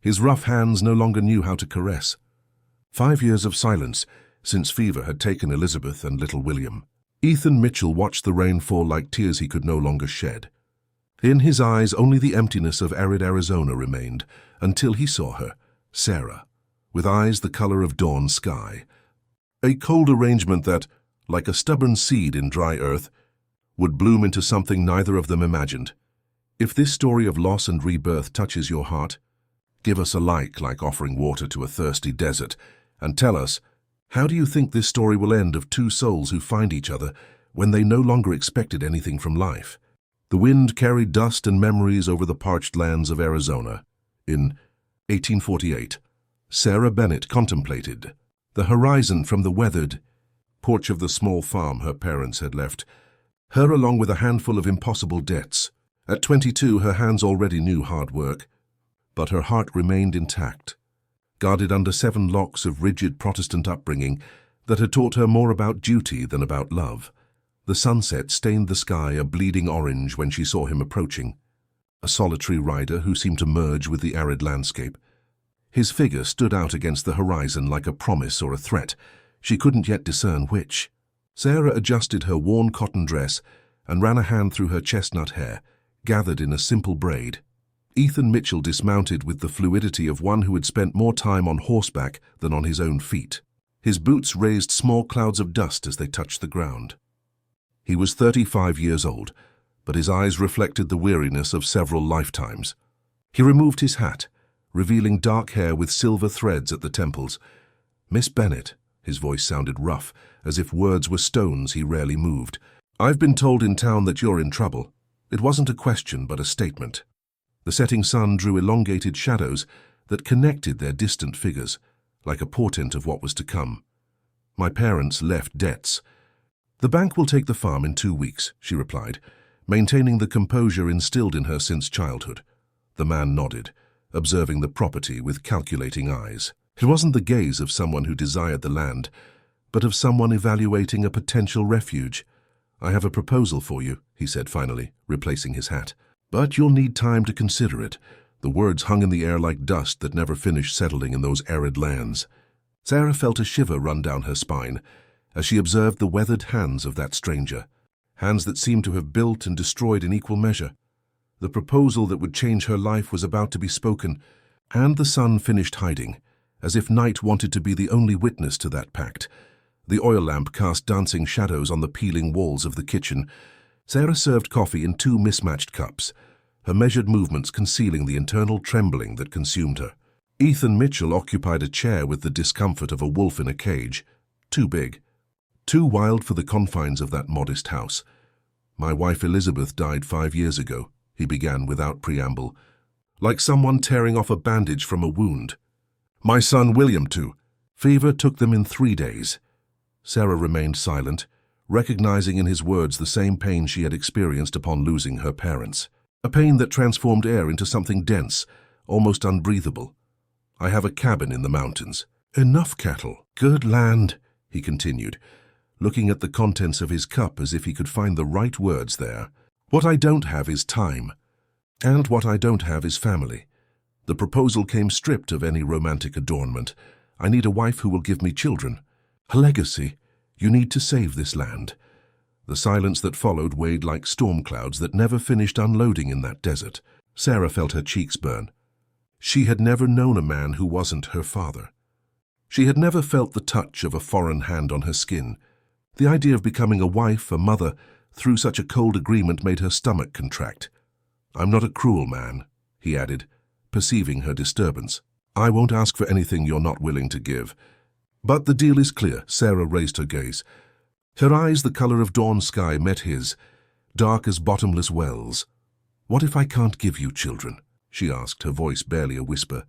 His rough hands no longer knew how to caress. 5 years of silence since fever had taken Elizabeth and little William. Ethan Mitchell watched the rain fall like tears he could no longer shed. In his eyes, only the emptiness of arid Arizona remained, until he saw her, Sarah, with eyes the color of dawn sky. A cold arrangement that, like a stubborn seed in dry earth, would bloom into something neither of them imagined. If this story of loss and rebirth touches your heart, give us a like offering water to a thirsty desert, and tell us, how do you think this story will end of two souls who find each other when they no longer expected anything from life? The wind carried dust and memories over the parched lands of Arizona. In 1848, Sarah Bennett contemplated the horizon from the weathered porch of the small farm her parents had left, her along with a handful of impossible debts. At 22, her hands already knew hard work, but her heart remained intact, guarded under 7 locks of rigid Protestant upbringing that had taught her more about duty than about love. The sunset stained the sky a bleeding orange when she saw him approaching, a solitary rider who seemed to merge with the arid landscape. His figure stood out against the horizon like a promise or a threat. She couldn't yet discern which. Sarah adjusted her worn cotton dress and ran a hand through her chestnut hair, gathered in a simple braid. Ethan Mitchell dismounted with the fluidity of one who had spent more time on horseback than on his own feet. His boots raised small clouds of dust as they touched the ground. He was 35 years old, but his eyes reflected the weariness of several lifetimes. He removed his hat, revealing dark hair with silver threads at the temples. "Miss Bennett," his voice sounded rough, as if words were stones he rarely moved. "I've been told in town that you're in trouble." It wasn't a question, but a statement. The setting sun drew elongated shadows that connected their distant figures, like a portent of what was to come. "My parents left debts." "The bank will take the farm in 2 weeks," she replied, maintaining the composure instilled in her since childhood. The man nodded, observing the property with calculating eyes. It wasn't the gaze of someone who desired the land, but of someone evaluating a potential refuge. "I have a proposal for you," he said finally, replacing his hat. "But you'll need time to consider it." The words hung in the air like dust that never finished settling in those arid lands. Sarah felt a shiver run down her spine as she observed the weathered hands of that stranger, hands that seemed to have built and destroyed in equal measure. The proposal that would change her life was about to be spoken, and the sun finished hiding, as if night wanted to be the only witness to that pact. The oil lamp cast dancing shadows on the peeling walls of the kitchen. Sarah served coffee in 2 mismatched cups, her measured movements concealing the internal trembling that consumed her. Ethan Mitchell occupied a chair with the discomfort of a wolf in a cage, too big, too wild for the confines of that modest house. "My wife Elizabeth died 5 years ago," he began without preamble, like someone tearing off a bandage from a wound. "My son William too. Fever took them in 3 days." Sarah remained silent, recognizing in his words the same pain she had experienced upon losing her parents. A pain that transformed air into something dense, almost unbreathable. "I have a cabin in the mountains." "Enough cattle. Good land," he continued, looking at the contents of his cup as if he could find the right words there. "What I don't have is time. And what I don't have is family. The proposal came stripped of any romantic adornment. I need a wife who will give me children. A legacy. You need to save this land." The silence that followed weighed like storm clouds that never finished unloading in that desert. Sarah felt her cheeks burn. She had never known a man who wasn't her father. She had never felt the touch of a foreign hand on her skin. The idea of becoming a wife, a mother, through such a cold agreement made her stomach contract. "I'm not a cruel man," he added, perceiving her disturbance. "I won't ask for anything you're not willing to give. But the deal is clear." Sarah raised her gaze. Her eyes, the color of dawn sky, met his, dark as bottomless wells. "What if I can't give you children?" she asked, her voice barely a whisper.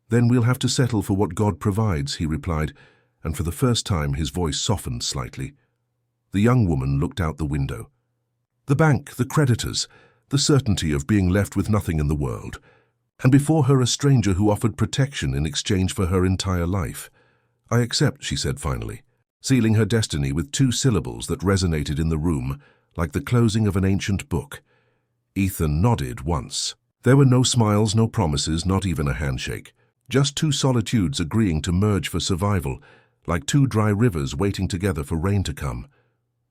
"Then we'll have to settle for what God provides," he replied, and for the first time his voice softened slightly. The young woman looked out the window. The bank, the creditors, the certainty of being left with nothing in the world, and before her a stranger who offered protection in exchange for her entire life. "I accept," she said finally, sealing her destiny with 2 syllables that resonated in the room like the closing of an ancient book. Ethan nodded once, There were no smiles, no promises, not even a handshake. Just two solitudes agreeing to merge for survival, like two dry rivers waiting together for rain to come.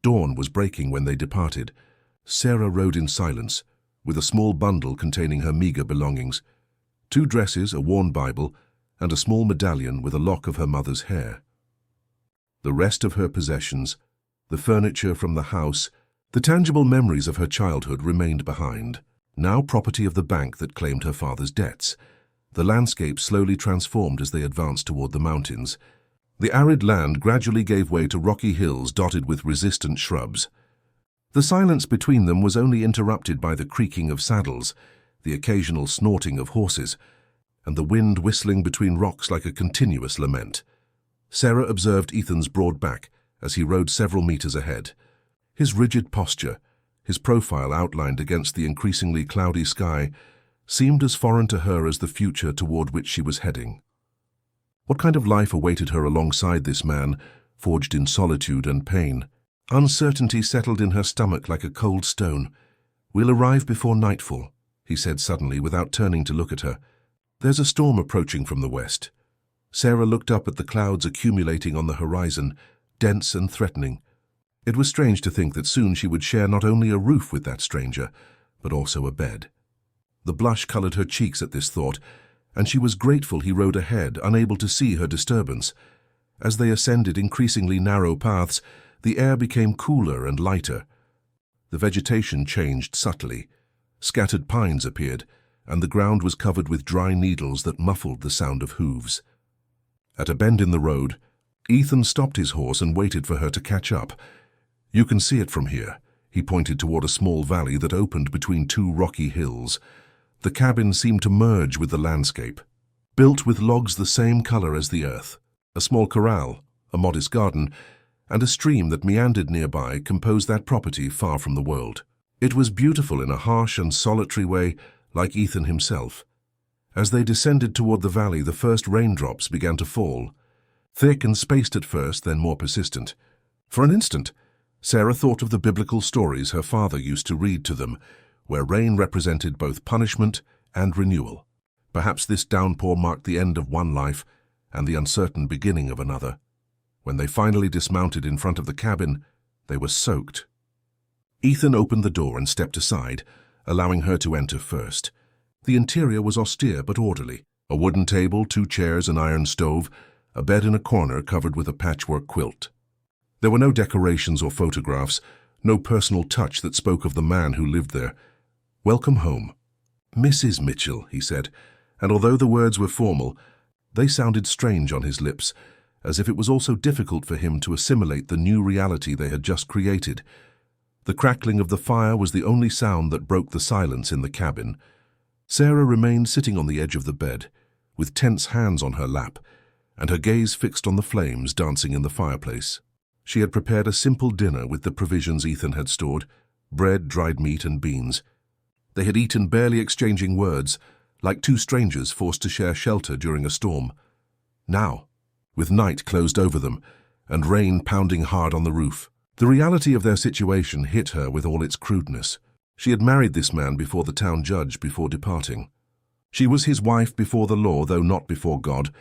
Dawn was breaking when they departed. Sarah rode in silence, with a small bundle containing her meager belongings. 2 dresses, a worn Bible, and a small medallion with a lock of her mother's hair. The rest of her possessions, the furniture from the house, the tangible memories of her childhood remained behind, now property of the bank that claimed her father's debts. The landscape slowly transformed as they advanced toward the mountains. The arid land gradually gave way to rocky hills dotted with resistant shrubs. The silence between them was only interrupted by the creaking of saddles, the occasional snorting of horses, and the wind whistling between rocks like a continuous lament. Sarah observed Ethan's broad back as he rode several meters ahead. His rigid posture, his profile outlined against the increasingly cloudy sky, seemed as foreign to her as the future toward which she was heading. What kind of life awaited her alongside this man, forged in solitude and pain? Uncertainty settled in her stomach like a cold stone. "We'll arrive before nightfall," he said suddenly without turning to look at her. "There's a storm approaching from the west." Sarah looked up at the clouds accumulating on the horizon, dense and threatening. It was strange to think that soon she would share not only a roof with that stranger, but also a bed. The blush colored her cheeks at this thought, and she was grateful he rode ahead, unable to see her disturbance. As they ascended increasingly narrow paths, the air became cooler and lighter. The vegetation changed subtly. Scattered pines appeared, and the ground was covered with dry needles that muffled the sound of hooves. At a bend in the road, Ethan stopped his horse and waited for her to catch up. "You can see it from here." He pointed toward a small valley that opened between 2 rocky hills. The cabin seemed to merge with the landscape. Built with logs the same color as the earth, a small corral, a modest garden, and a stream that meandered nearby composed that property far from the world. It was beautiful in a harsh and solitary way, like Ethan himself. As they descended toward the valley, the first raindrops began to fall. Thick and spaced at first, then more persistent. For an instant, Sarah thought of the biblical stories her father used to read to them, where rain represented both punishment and renewal. Perhaps this downpour marked the end of one life and the uncertain beginning of another. When they finally dismounted in front of the cabin, they were soaked. Ethan opened the door and stepped aside, allowing her to enter first. The interior was austere but orderly. A wooden table, 2 chairs, an iron stove, a bed in a corner covered with a patchwork quilt. There were no decorations or photographs, no personal touch that spoke of the man who lived there. "Welcome home." "Mrs. Mitchell," he said, and although the words were formal, they sounded strange on his lips, as if it was also difficult for him to assimilate the new reality they had just created. The crackling of the fire was the only sound that broke the silence in the cabin. Sarah remained sitting on the edge of the bed, with tense hands on her lap, and her gaze fixed on the flames dancing in the fireplace. She had prepared a simple dinner with the provisions Ethan had stored, bread, dried meat, and beans. They had eaten barely exchanging words, like 2 strangers forced to share shelter during a storm. Now, with night closed over them, and rain pounding hard on the roof, the reality of their situation hit her with all its crudeness. She had married this man before the town judge before departing. She was his wife before the law, though not before God,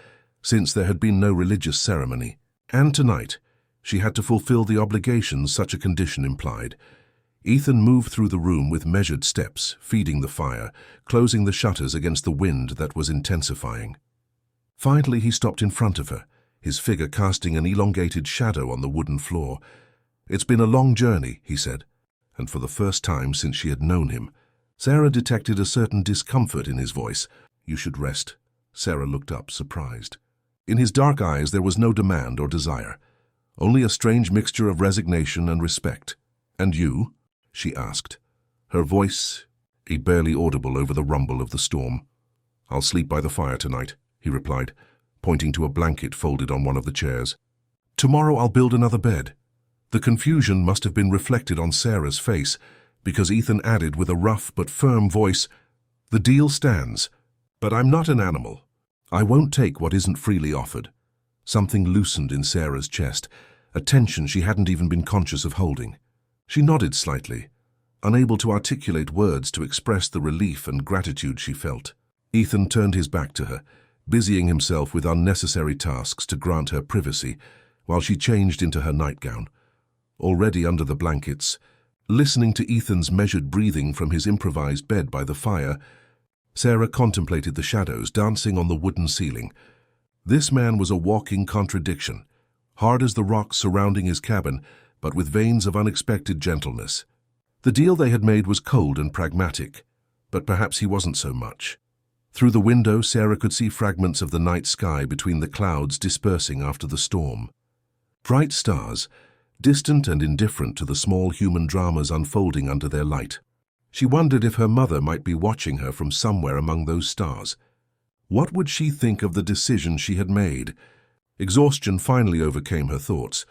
since there had been no religious ceremony. And tonight, she had to fulfill the obligations such a condition implied. Ethan moved through the room with measured steps, feeding the fire, closing the shutters against the wind that was intensifying. Finally, he stopped in front of her, his figure casting an elongated shadow on the wooden floor. "It's been a long journey," he said, and for the first time since she had known him, Sarah detected a certain discomfort in his voice. "You should rest." Sarah looked up, surprised. In his dark eyes there was no demand or desire, only a strange mixture of resignation and respect. "And you?" she asked, her voice barely audible over the rumble of the storm. "I'll sleep by the fire tonight," he replied, pointing to a blanket folded on one of the chairs. "Tomorrow I'll build another bed." The confusion must have been reflected on Sarah's face, because Ethan added with a rough but firm voice, "The deal stands, but I'm not an animal. I won't take what isn't freely offered." Something loosened in Sarah's chest, a tension she hadn't even been conscious of holding. She nodded slightly. unable to articulate words to express the relief and gratitude she felt. Ethan turned his back to her, busying himself with unnecessary tasks to grant her privacy while she changed into her nightgown. Already under the blankets, listening to Ethan's measured breathing from his improvised bed by the fire, Sarah contemplated the shadows dancing on the wooden ceiling. This man was a walking contradiction, hard as the rocks surrounding his cabin, but with veins of unexpected gentleness. The deal they had made was cold and pragmatic, but perhaps he wasn't so much. Through the window, Sarah could see fragments of the night sky between the clouds dispersing after the storm. Bright stars, distant and indifferent to the small human dramas unfolding under their light. She wondered if her mother might be watching her from somewhere among those stars. What would she think of the decision she had made? Exhaustion finally overcame her thoughts,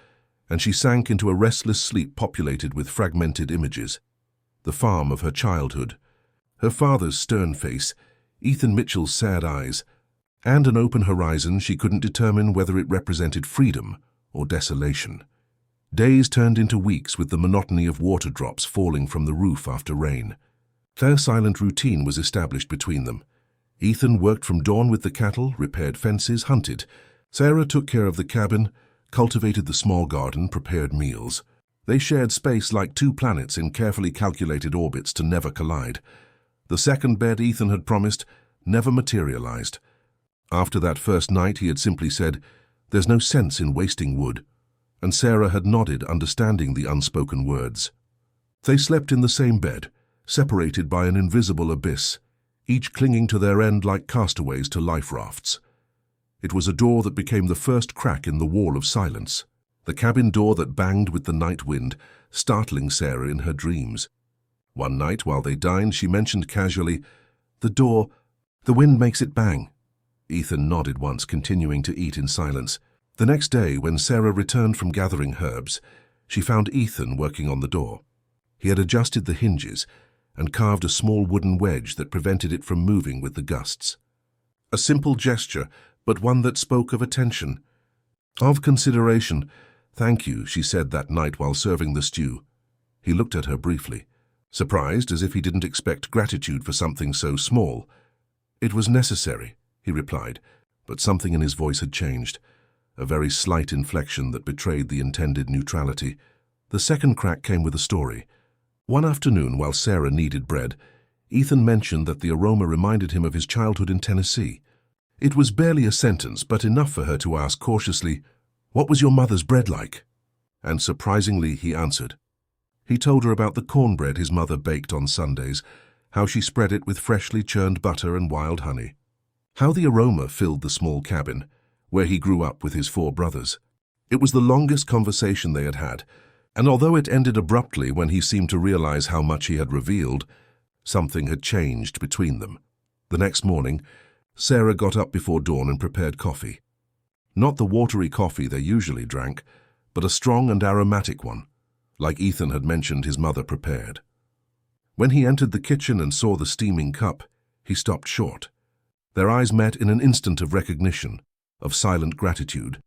and she sank into a restless sleep populated with fragmented images. The farm of her childhood, her father's stern face, Ethan Mitchell's sad eyes, and an open horizon she couldn't determine whether it represented freedom or desolation. Days turned into weeks with the monotony of water drops falling from the roof after rain. Their silent routine was established between them. Ethan worked from dawn with the cattle, repaired fences, hunted. Sarah took care of the cabin, cultivated the small garden, prepared meals. They shared space like two planets in carefully calculated orbits to never collide. The second bed Ethan had promised never materialized. After that first night, he had simply said, "There's no sense in wasting wood," and Sarah had nodded, understanding the unspoken words. They slept in the same bed, separated by an invisible abyss, each clinging to their end like castaways to life rafts. It was a door that became the first crack in the wall of silence, the cabin door that banged with the night wind, startling Sarah in her dreams. One night, while they dined, she mentioned casually, the wind makes it bang." Ethan nodded once, continuing to eat in silence. The next day, when Sarah returned from gathering herbs, she found Ethan working on the door. He had adjusted the hinges and carved a small wooden wedge that prevented it from moving with the gusts. A simple gesture, but one that spoke of attention, of consideration. "Thank you," she said that night while serving the stew. He looked at her briefly, surprised as if he didn't expect gratitude for something so small. "It was necessary," he replied, but something in his voice had changed, a very slight inflection that betrayed the intended neutrality. The second crack came with a story. One afternoon, while Sarah kneaded bread, Ethan mentioned that the aroma reminded him of his childhood in Tennessee. It was barely a sentence, but enough for her to ask cautiously, "What was your mother's bread like?" And surprisingly, he answered. He told her about the cornbread his mother baked on Sundays, how she spread it with freshly churned butter and wild honey, how the aroma filled the small cabin, where he grew up with his 4 brothers. It was the longest conversation they had had, and although it ended abruptly when he seemed to realize how much he had revealed, something had changed between them. The next morning, Sarah got up before dawn and prepared coffee. Not the watery coffee they usually drank, but a strong and aromatic one, like Ethan had mentioned his mother prepared. When he entered the kitchen and saw the steaming cup, he stopped short. Their eyes met in an instant of recognition, of silent gratitude.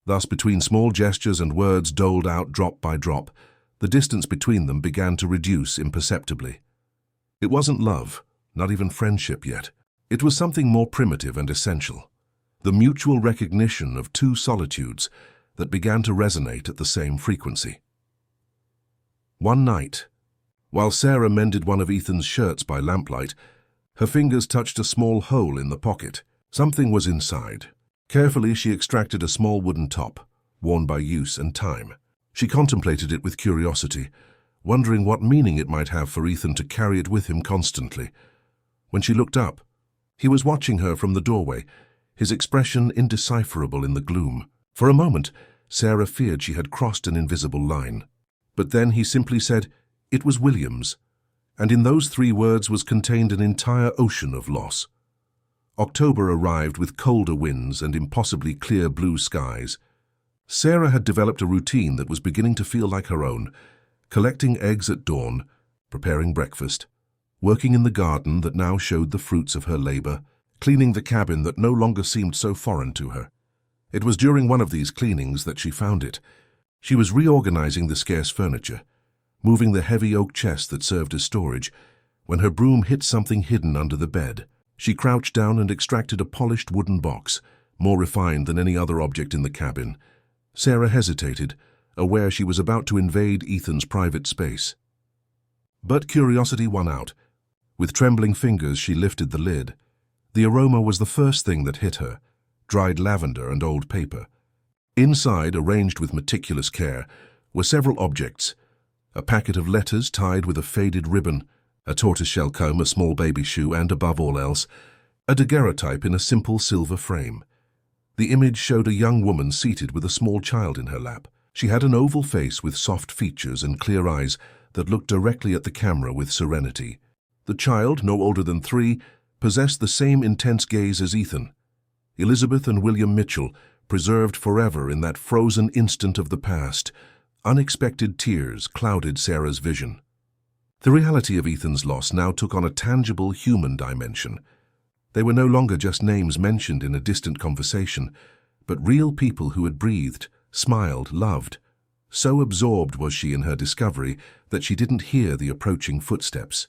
Thus, between small gestures and words doled out drop by drop, the distance between them began to reduce imperceptibly. It wasn't love, not even friendship yet. It was something more primitive and essential, the mutual recognition of 2 solitudes that began to resonate at the same frequency. One night, while Sarah mended one of Ethan's shirts by lamplight, her fingers touched a small hole in the pocket. Something was inside. Carefully, she extracted a small wooden top, worn by use and time. She contemplated it with curiosity, wondering what meaning it might have for Ethan to carry it with him constantly. When she looked up, he was watching her from the doorway, his expression indecipherable in the gloom. For a moment, Sarah feared she had crossed an invisible line. But then he simply said, "It was Williams," and in those 3 words was contained an entire ocean of loss. October arrived with colder winds and impossibly clear blue skies. Sarah had developed a routine that was beginning to feel like her own, collecting eggs at dawn, preparing breakfast, working in the garden that now showed the fruits of her labor, cleaning the cabin that no longer seemed so foreign to her. It was during one of these cleanings that she found it. She was reorganizing the scarce furniture, moving the heavy oak chest that served as storage, when her broom hit something hidden under the bed. She crouched down and extracted a polished wooden box, more refined than any other object in the cabin. Sarah hesitated, aware she was about to invade Ethan's private space. But curiosity won out. With trembling fingers, she lifted the lid. The aroma was the first thing that hit her, dried lavender and old paper. Inside, arranged with meticulous care, were several objects: a packet of letters tied with a faded ribbon, a tortoiseshell comb, a small baby shoe, and, above all else, a daguerreotype in a simple silver frame. The image showed a young woman seated with a small child in her lap. She had an oval face with soft features and clear eyes that looked directly at the camera with serenity. The child, no older than 3, possessed the same intense gaze as Ethan. Elizabeth and William Mitchell, preserved forever in that frozen instant of the past. Unexpected tears clouded Sarah's vision. The reality of Ethan's loss now took on a tangible human dimension. They were no longer just names mentioned in a distant conversation, but real people who had breathed, smiled, loved. So absorbed was she in her discovery that she didn't hear the approaching footsteps.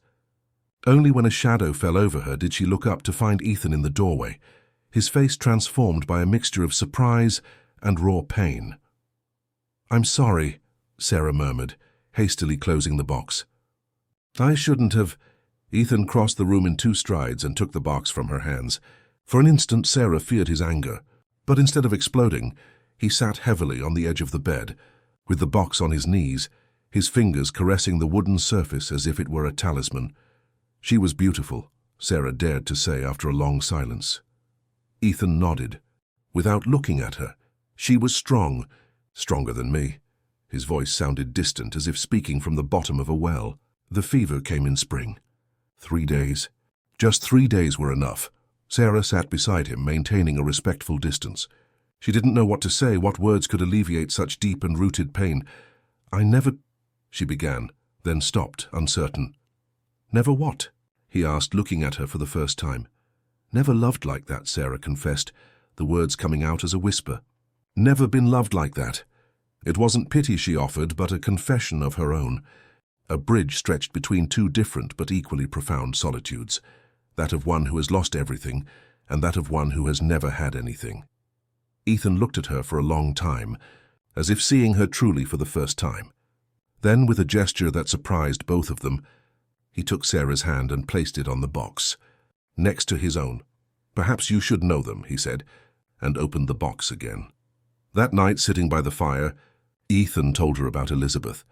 Only when a shadow fell over her did she look up to find Ethan in the doorway, his face transformed by a mixture of surprise and raw pain. "I'm sorry," Sarah murmured, hastily closing the box. "I shouldn't have—" Ethan crossed the room in 2 strides and took the box from her hands. For an instant, Sarah feared his anger, but instead of exploding, he sat heavily on the edge of the bed, with the box on his knees, his fingers caressing the wooden surface as if it were a talisman. She was beautiful, Sarah dared to say after a long silence. Ethan nodded, without looking at her. She was strong, stronger than me. His voice sounded distant, as if speaking from the bottom of a well. The fever came in spring. 3 days. Just 3 days were enough. Sarah sat beside him, maintaining a respectful distance. She didn't know what to say, what words could alleviate such deep and rooted pain. "I never—" she began, then stopped, uncertain. "Never what?" he asked, looking at her for the first time. "Never loved like that," Sarah confessed, the words coming out as a whisper. "Never been loved like that." It wasn't pity she offered, but a confession of her own. A bridge stretched between 2 different but equally profound solitudes, that of one who has lost everything and that of one who has never had anything. Ethan looked at her for a long time, as if seeing her truly for the first time. Then, with a gesture that surprised both of them, he took Sarah's hand and placed it on the box, next to his own. "Perhaps you should know them," he said, and opened the box again. That night, sitting by the fire, Ethan told her about Elizabeth,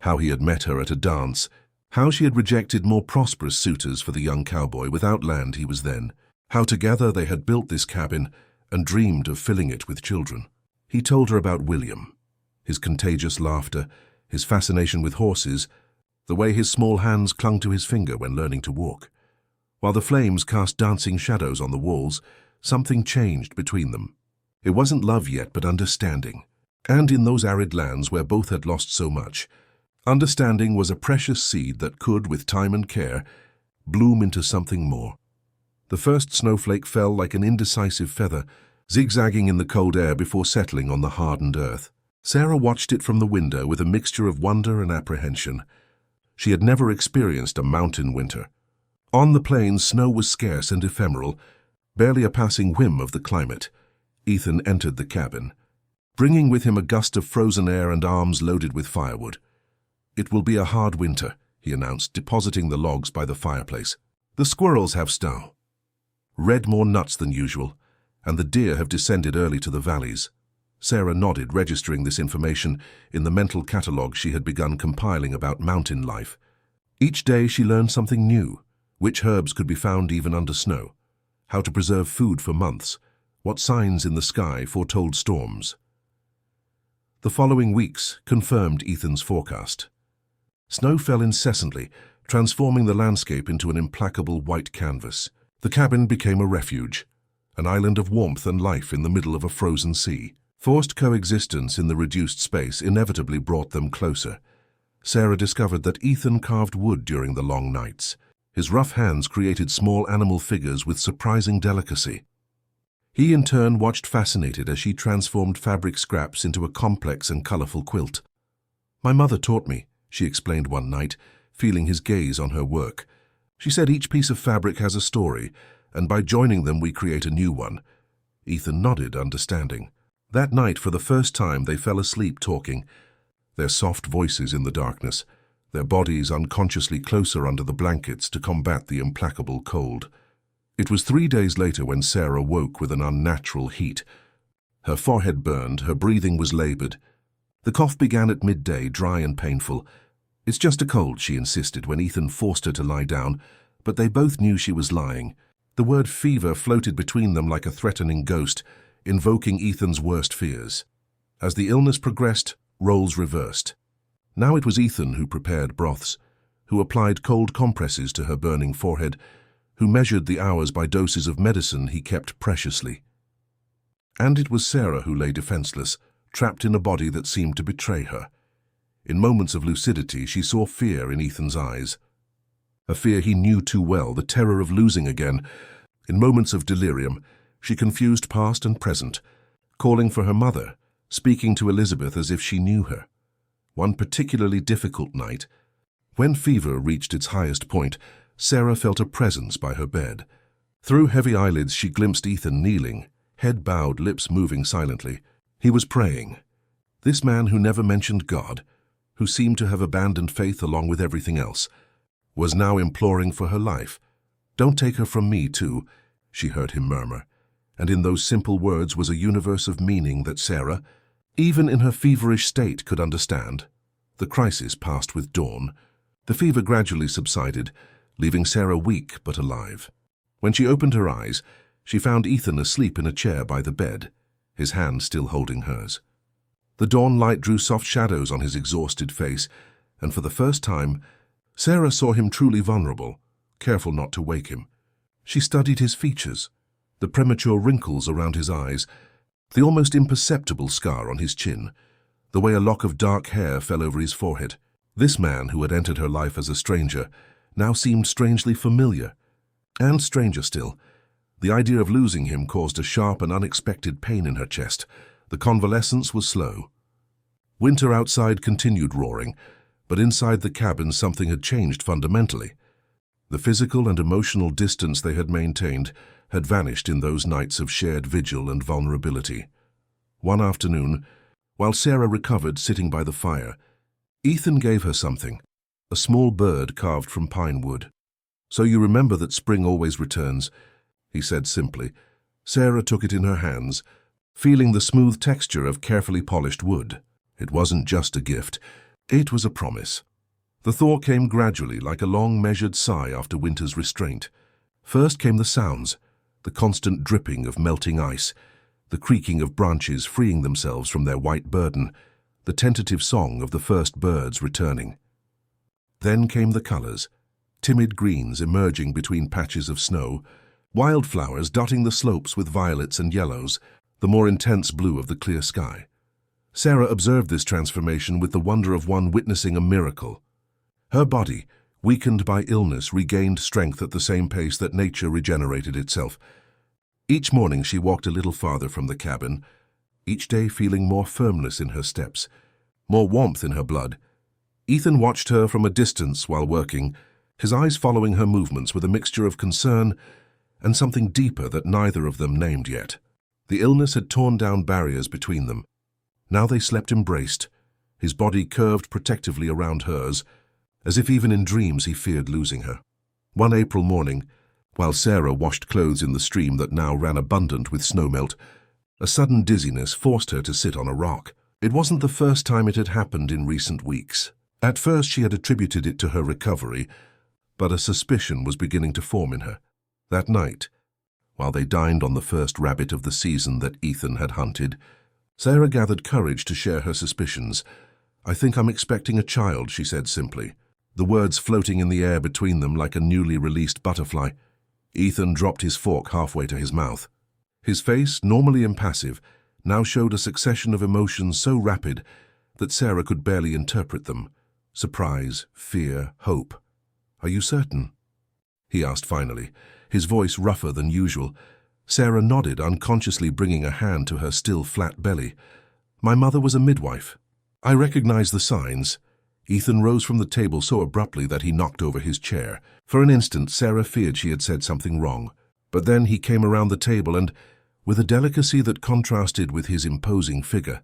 how he had met her at a dance, how she had rejected more prosperous suitors for the young cowboy without land he was then, how together they had built this cabin and dreamed of filling it with children. He told her about William, his contagious laughter, his fascination with horses, the way his small hands clung to his finger when learning to walk. While the flames cast dancing shadows on the walls, something changed between them. It wasn't love yet, but understanding. And in those arid lands where both had lost so much, understanding was a precious seed that could, with time and care, bloom into something more. The first snowflake fell like an indecisive feather, zigzagging in the cold air before settling on the hardened earth. Sarah watched it from the window with a mixture of wonder and apprehension. She had never experienced a mountain winter. On the plains, snow was scarce and ephemeral, barely a passing whim of the climate. Ethan entered the cabin, bringing with him a gust of frozen air and arms loaded with firewood. "It will be a hard winter," he announced, depositing the logs by the fireplace. "The squirrels have snow, red more nuts than usual, and the deer have descended early to the valleys." Sarah nodded, registering this information in the mental catalogue she had begun compiling about mountain life. Each day she learned something new: which herbs could be found even under snow, how to preserve food for months, what signs in the sky foretold storms. The following weeks confirmed Ethan's forecast. Snow fell incessantly, transforming the landscape into an implacable white canvas. The cabin became a refuge, an island of warmth and life in the middle of a frozen sea. Forced coexistence in the reduced space inevitably brought them closer. Sarah discovered that Ethan carved wood during the long nights. His rough hands created small animal figures with surprising delicacy. He in turn watched fascinated as she transformed fabric scraps into a complex and colorful quilt. "My mother taught me," she explained one night, feeling his gaze on her work. She said each piece of fabric has a story, and by joining them we create a new one. Ethan nodded, understanding. That night, for the first time, they fell asleep talking, their soft voices in the darkness, their bodies unconsciously closer under the blankets to combat the implacable cold. It was 3 days later when Sarah woke with an unnatural heat. Her forehead burned, her breathing was labored. The cough began at midday, dry and painful. "It's just a cold," she insisted when Ethan forced her to lie down, but they both knew she was lying. The word fever floated between them like a threatening ghost, invoking Ethan's worst fears. As the illness progressed, roles reversed. Now it was Ethan who prepared broths, who applied cold compresses to her burning forehead, who measured the hours by doses of medicine he kept preciously. And it was Sarah who lay defenseless, trapped in a body that seemed to betray her. In moments of lucidity, she saw fear in Ethan's eyes. A fear he knew too well, the terror of losing again. In moments of delirium, she confused past and present, calling for her mother, speaking to Elizabeth as if she knew her. One particularly difficult night, when fever reached its highest point, Sarah felt a presence by her bed. Through heavy eyelids she glimpsed Ethan kneeling, head bowed, lips moving silently. He was praying. This man who never mentioned God, who seemed to have abandoned faith along with everything else, was now imploring for her life. "Don't take her from me, too," she heard him murmur. And in those simple words was a universe of meaning that Sarah, even in her feverish state, could understand. The crisis passed with dawn. The fever gradually subsided, leaving Sarah weak but alive. When she opened her eyes, she found Ethan asleep in a chair by the bed, his hand still holding hers. The dawn light drew soft shadows on his exhausted face, and for the first time, Sarah saw him truly vulnerable, careful not to wake him. She studied his features, the premature wrinkles around his eyes, the almost imperceptible scar on his chin, the way a lock of dark hair fell over his forehead. This man, who had entered her life as a stranger, now seemed strangely familiar. And stranger still, the idea of losing him caused a sharp and unexpected pain in her chest. The convalescence was slow. Winter outside continued roaring, but inside the cabin something had changed fundamentally. The physical and emotional distance they had maintained had vanished in those nights of shared vigil and vulnerability. One afternoon, while Sarah recovered sitting by the fire, Ethan gave her something, a small bird carved from pine wood. "So you remember that spring always returns," he said simply. Sarah took it in her hands, feeling the smooth texture of carefully polished wood. It wasn't just a gift, it was a promise. The thaw came gradually, like a long measured sigh after winter's restraint. First came the sounds, the constant dripping of melting ice, the creaking of branches freeing themselves from their white burden, the tentative song of the first birds returning. Then came the colors, timid greens emerging between patches of snow, wildflowers dotting the slopes with violets and yellows, the more intense blue of the clear sky. Sarah observed this transformation with the wonder of one witnessing a miracle. Her body, weakened by illness, regained strength at the same pace that nature regenerated itself. Each morning she walked a little farther from the cabin, each day feeling more firmness in her steps, more warmth in her blood. Ethan watched her from a distance while working, his eyes following her movements with a mixture of concern and something deeper that neither of them named yet. The illness had torn down barriers between them. Now they slept embraced, his body curved protectively around hers, as if even in dreams he feared losing her. One April morning, while Sarah washed clothes in the stream that now ran abundant with snowmelt, a sudden dizziness forced her to sit on a rock. It wasn't the first time it had happened in recent weeks. At first she had attributed it to her recovery, but a suspicion was beginning to form in her. That night, while they dined on the first rabbit of the season that Ethan had hunted, Sarah gathered courage to share her suspicions. "I think I'm expecting a child," she said simply, the words floating in the air between them like a newly released butterfly. Ethan dropped his fork halfway to his mouth. His face, normally impassive, now showed a succession of emotions so rapid that Sarah could barely interpret them. Surprise, fear, hope. "Are you certain?" he asked finally, his voice rougher than usual. Sarah nodded, unconsciously bringing a hand to her still flat belly. "My mother was a midwife. I recognize the signs." Ethan rose from the table so abruptly that he knocked over his chair. For an instant, Sarah feared she had said something wrong. But then he came around the table and, with a delicacy that contrasted with his imposing figure,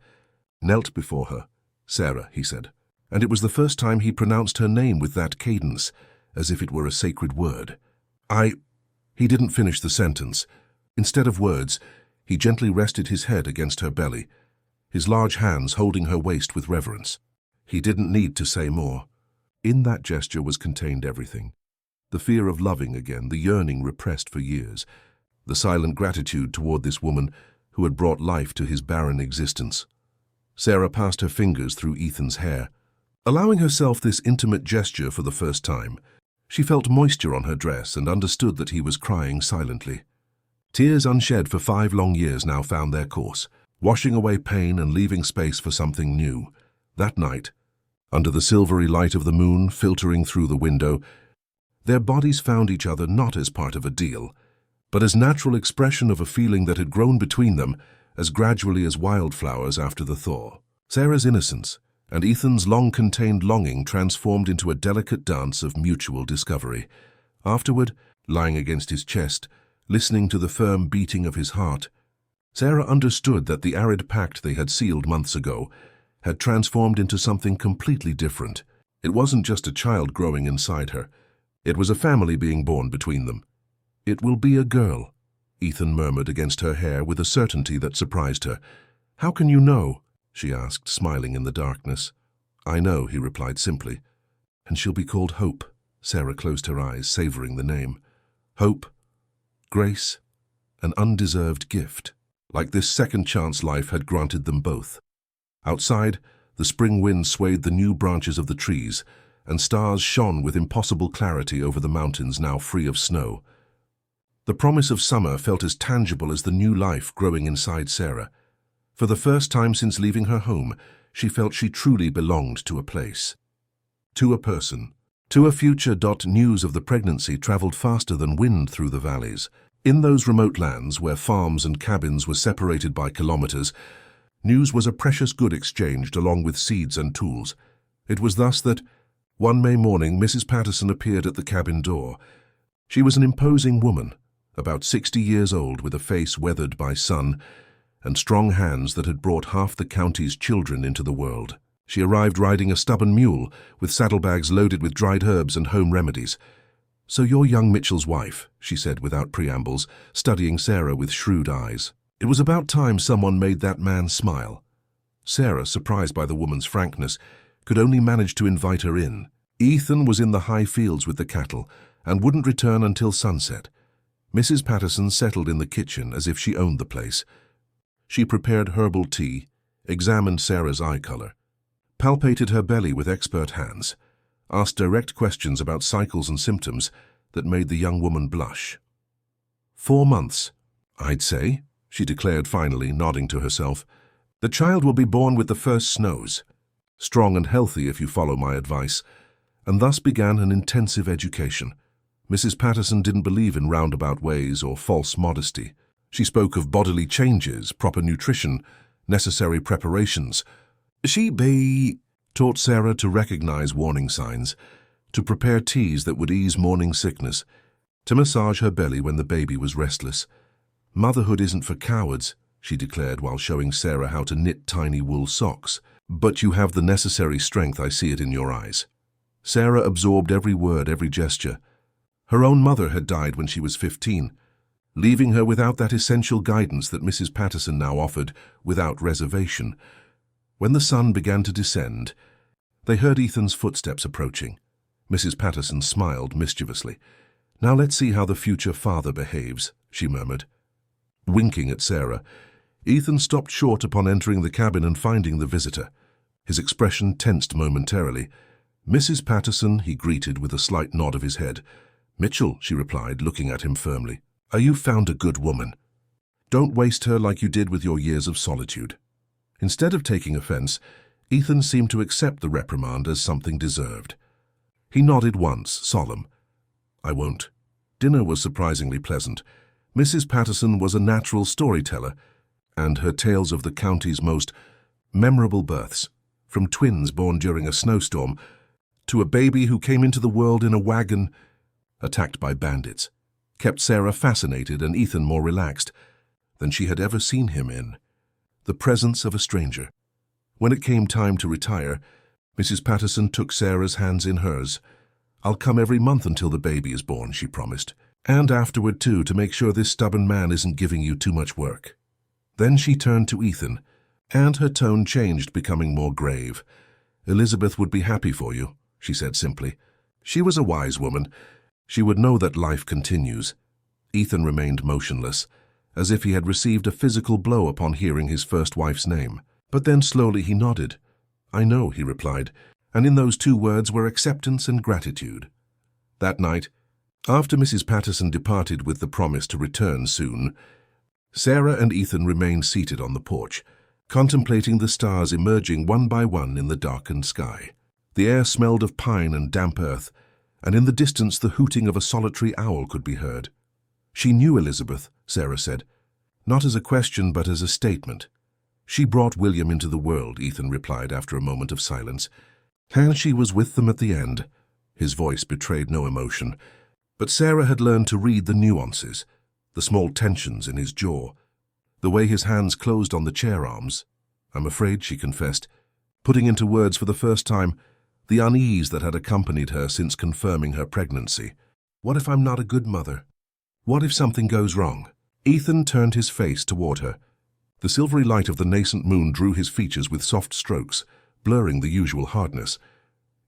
knelt before her. "Sarah," he said, and it was the first time he pronounced her name with that cadence, as if it were a sacred word. He didn't finish the sentence. Instead of words, he gently rested his head against her belly, his large hands holding her waist with reverence. He didn't need to say more. In that gesture was contained everything. The fear of loving again, the yearning repressed for years, the silent gratitude toward this woman who had brought life to his barren existence. Sarah passed her fingers through Ethan's hair. Allowing herself this intimate gesture for the first time, she felt moisture on her dress and understood that he was crying silently. Tears unshed for 5 long years now found their course, washing away pain and leaving space for something new. That night, under the silvery light of the moon filtering through the window, their bodies found each other not as part of a deal, but as natural expression of a feeling that had grown between them as gradually as wildflowers after the thaw. Sarah's innocence and Ethan's long-contained longing transformed into a delicate dance of mutual discovery. Afterward, lying against his chest, listening to the firm beating of his heart, Sarah understood that the arid pact they had sealed months ago had transformed into something completely different. It wasn't just a child growing inside her. It was a family being born between them. "It will be a girl," Ethan murmured against her hair with a certainty that surprised her. "How can you know?" she asked, smiling in the darkness. "I know," he replied simply. "And she'll be called Hope." Sarah closed her eyes, savoring the name. Hope, grace, an undeserved gift, like this second chance life had granted them both. Outside, the spring wind swayed the new branches of the trees, and stars shone with impossible clarity over the mountains now free of snow. The promise of summer felt as tangible as the new life growing inside Sarah. For the first time since leaving her home, she felt she truly belonged to a place, to a person, to a future. News of the pregnancy traveled faster than wind through the valleys. In those remote lands where farms and cabins were separated by kilometers, news was a precious good exchanged along with seeds and tools. It was thus that, one May morning, Mrs. Patterson appeared at the cabin door. She was an imposing woman, about 60 years old, with a face weathered by sun and strong hands that had brought half the county's children into the world. She arrived riding a stubborn mule, with saddlebags loaded with dried herbs and home remedies. "So you're young Mitchell's wife," she said without preambles, studying Sarah with shrewd eyes. It was about time someone made that man smile. Sarah, surprised by the woman's frankness, could only manage to invite her in. Ethan was in the high fields with the cattle and wouldn't return until sunset. Mrs. Patterson settled in the kitchen as if she owned the place. She prepared herbal tea, examined Sarah's eye color, palpated her belly with expert hands, asked direct questions about cycles and symptoms that made the young woman blush. 4 months, I'd say, she declared finally, nodding to herself. "The child will be born with the first snows. Strong and healthy if you follow my advice." And thus began an intensive education. Mrs. Patterson didn't believe in roundabout ways or false modesty. She spoke of bodily changes, proper nutrition, necessary preparations. She taught Sarah to recognize warning signs, to prepare teas that would ease morning sickness, to massage her belly when the baby was restless. "Motherhood isn't for cowards," she declared while showing Sarah how to knit tiny wool socks. "But you have the necessary strength, I see it in your eyes." Sarah absorbed every word, every gesture. Her own mother had died when she was 15, leaving her without that essential guidance that Mrs. Patterson now offered without reservation. When the sun began to descend, they heard Ethan's footsteps approaching. Mrs. Patterson smiled mischievously. "Now let's see how the future father behaves," she murmured. Winking at Sarah, Ethan stopped short upon entering the cabin and finding the visitor. His expression tensed momentarily. "Mrs. Patterson," he greeted with a slight nod of his head. "Mitchell," she replied, looking at him firmly. "You found a good woman. Don't waste her like you did with your years of solitude." Instead of taking offense, Ethan seemed to accept the reprimand as something deserved. He nodded once, solemn. "I won't." Dinner was surprisingly pleasant. Mrs. Patterson was a natural storyteller, and her tales of the county's most memorable births, from twins born during a snowstorm to a baby who came into the world in a wagon, attacked by bandits, kept Sarah fascinated and Ethan more relaxed than she had ever seen him in. The presence of a stranger. When it came time to retire, Mrs. Patterson took Sarah's hands in hers. "I'll come every month until the baby is born," she promised. "And afterward, too, to make sure this stubborn man isn't giving you too much work." Then she turned to Ethan, and her tone changed, becoming more grave. "Elizabeth would be happy for you," she said simply. She was a wise woman. She would know that life continues. Ethan remained motionless, as if he had received a physical blow upon hearing his first wife's name. But then slowly he nodded. "I know," he replied, and in those two words were acceptance and gratitude. That night, after Mrs. Patterson departed with the promise to return soon, Sarah and Ethan remained seated on the porch, contemplating the stars emerging one by one in the darkened sky. The air smelled of pine and damp earth, and in the distance the hooting of a solitary owl could be heard. "She knew Elizabeth," Sarah said, not as a question but as a statement. "She brought William into the world," Ethan replied after a moment of silence, "and she was with them at the end." His voice betrayed no emotion, but Sarah had learned to read the nuances, the small tensions in his jaw, the way his hands closed on the chair arms. "I'm afraid," she confessed, putting into words for the first time the unease that had accompanied her since confirming her pregnancy. "What if I'm not a good mother? What if something goes wrong?" Ethan turned his face toward her. The silvery light of the nascent moon drew his features with soft strokes, blurring the usual hardness.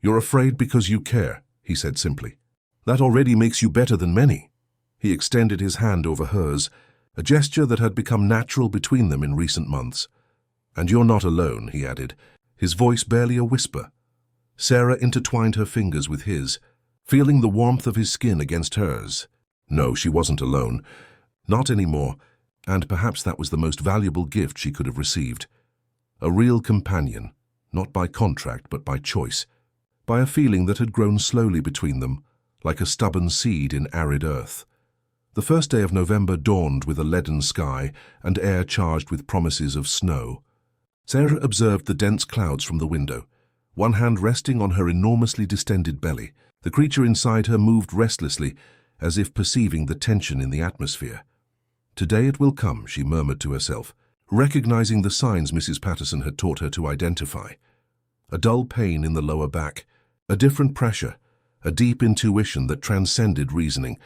"You're afraid because you care," he said simply. "That already makes you better than many." He extended his hand over hers, a gesture that had become natural between them in recent months. "And you're not alone," he added, his voice barely a whisper. Sarah intertwined her fingers with his, feeling the warmth of his skin against hers. No, she wasn't alone. Not anymore, and perhaps that was the most valuable gift she could have received. A real companion, not by contract but by choice, by a feeling that had grown slowly between them, like a stubborn seed in arid earth. The first day of November dawned with a leaden sky and air charged with promises of snow. Sarah observed the dense clouds from the window, one hand resting on her enormously distended belly. The creature inside her moved restlessly, as if perceiving the tension in the atmosphere. "Today it will come," she murmured to herself, recognizing the signs Mrs. Patterson had taught her to identify. A dull pain in the lower back, a different pressure, a deep intuition that transcended reasoning.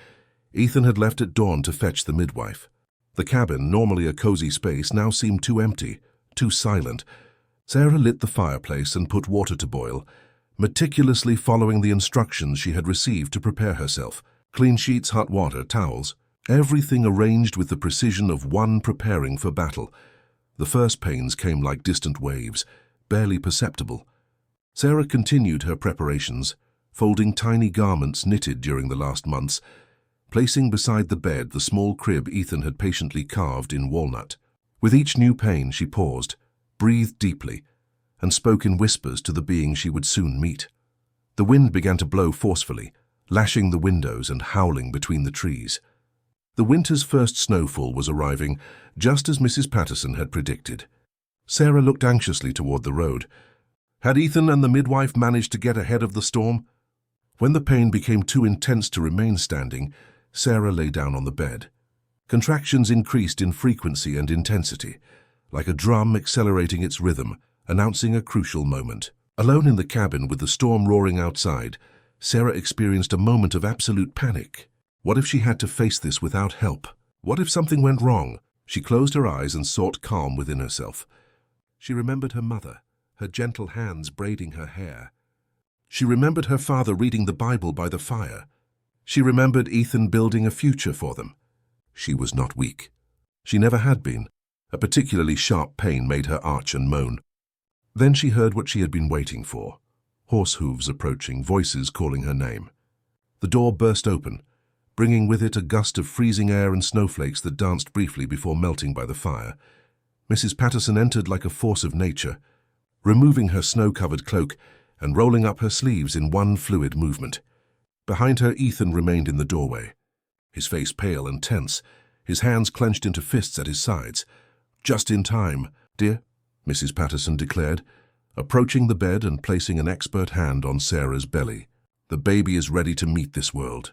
Ethan had left at dawn to fetch the midwife. The cabin, normally a cozy space, now seemed too empty, too silent. Sarah lit the fireplace and put water to boil, meticulously following the instructions she had received to prepare herself. Clean sheets, hot water, towels, everything arranged with the precision of one preparing for battle. The first pains came like distant waves, barely perceptible. Sarah continued her preparations, folding tiny garments knitted during the last months, placing beside the bed the small crib Ethan had patiently carved in walnut. With each new pain she paused, breathed deeply, and spoke in whispers to the being she would soon meet. The wind began to blow forcefully, lashing the windows and howling between the trees. The winter's first snowfall was arriving, just as Mrs. Patterson had predicted. Sarah looked anxiously toward the road. Had Ethan and the midwife managed to get ahead of the storm? When the pain became too intense to remain standing, Sarah lay down on the bed. Contractions increased in frequency and intensity, like a drum accelerating its rhythm, announcing a crucial moment. Alone in the cabin with the storm roaring outside, Sarah experienced a moment of absolute panic. What if she had to face this without help? What if something went wrong? She closed her eyes and sought calm within herself. She remembered her mother, her gentle hands braiding her hair. She remembered her father reading the Bible by the fire. She remembered Ethan building a future for them. She was not weak. She never had been. A particularly sharp pain made her arch and moan. Then she heard what she had been waiting for. Horse hooves approaching, voices calling her name. The door burst open, bringing with it a gust of freezing air and snowflakes that danced briefly before melting by the fire. Mrs. Patterson entered like a force of nature, removing her snow-covered cloak and rolling up her sleeves in one fluid movement. Behind her, Ethan remained in the doorway, his face pale and tense, his hands clenched into fists at his sides. "Just in time, dear," Mrs. Patterson declared, approaching the bed and placing an expert hand on Sarah's belly. The baby is ready to meet this world.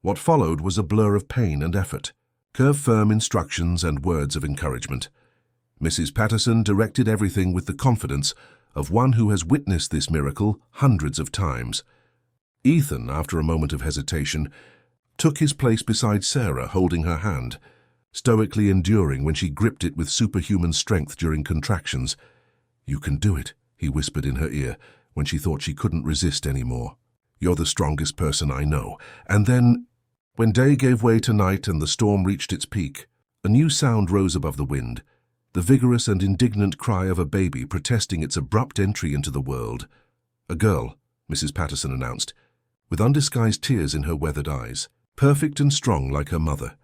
What followed was a blur of pain and effort, curve-firm instructions and words of encouragement. Mrs. Patterson directed everything with the confidence of one who has witnessed this miracle hundreds of times. Ethan, after a moment of hesitation, took his place beside Sarah, holding her hand, stoically enduring when she gripped it with superhuman strength during contractions. "You can do it," he whispered in her ear when she thought she couldn't resist anymore. "You're the strongest person I know." And then, when day gave way to night and the storm reached its peak, a new sound rose above the wind, the vigorous and indignant cry of a baby protesting its abrupt entry into the world. "A girl," Mrs. Patterson announced, with undisguised tears in her weathered eyes, perfect and strong like her mother.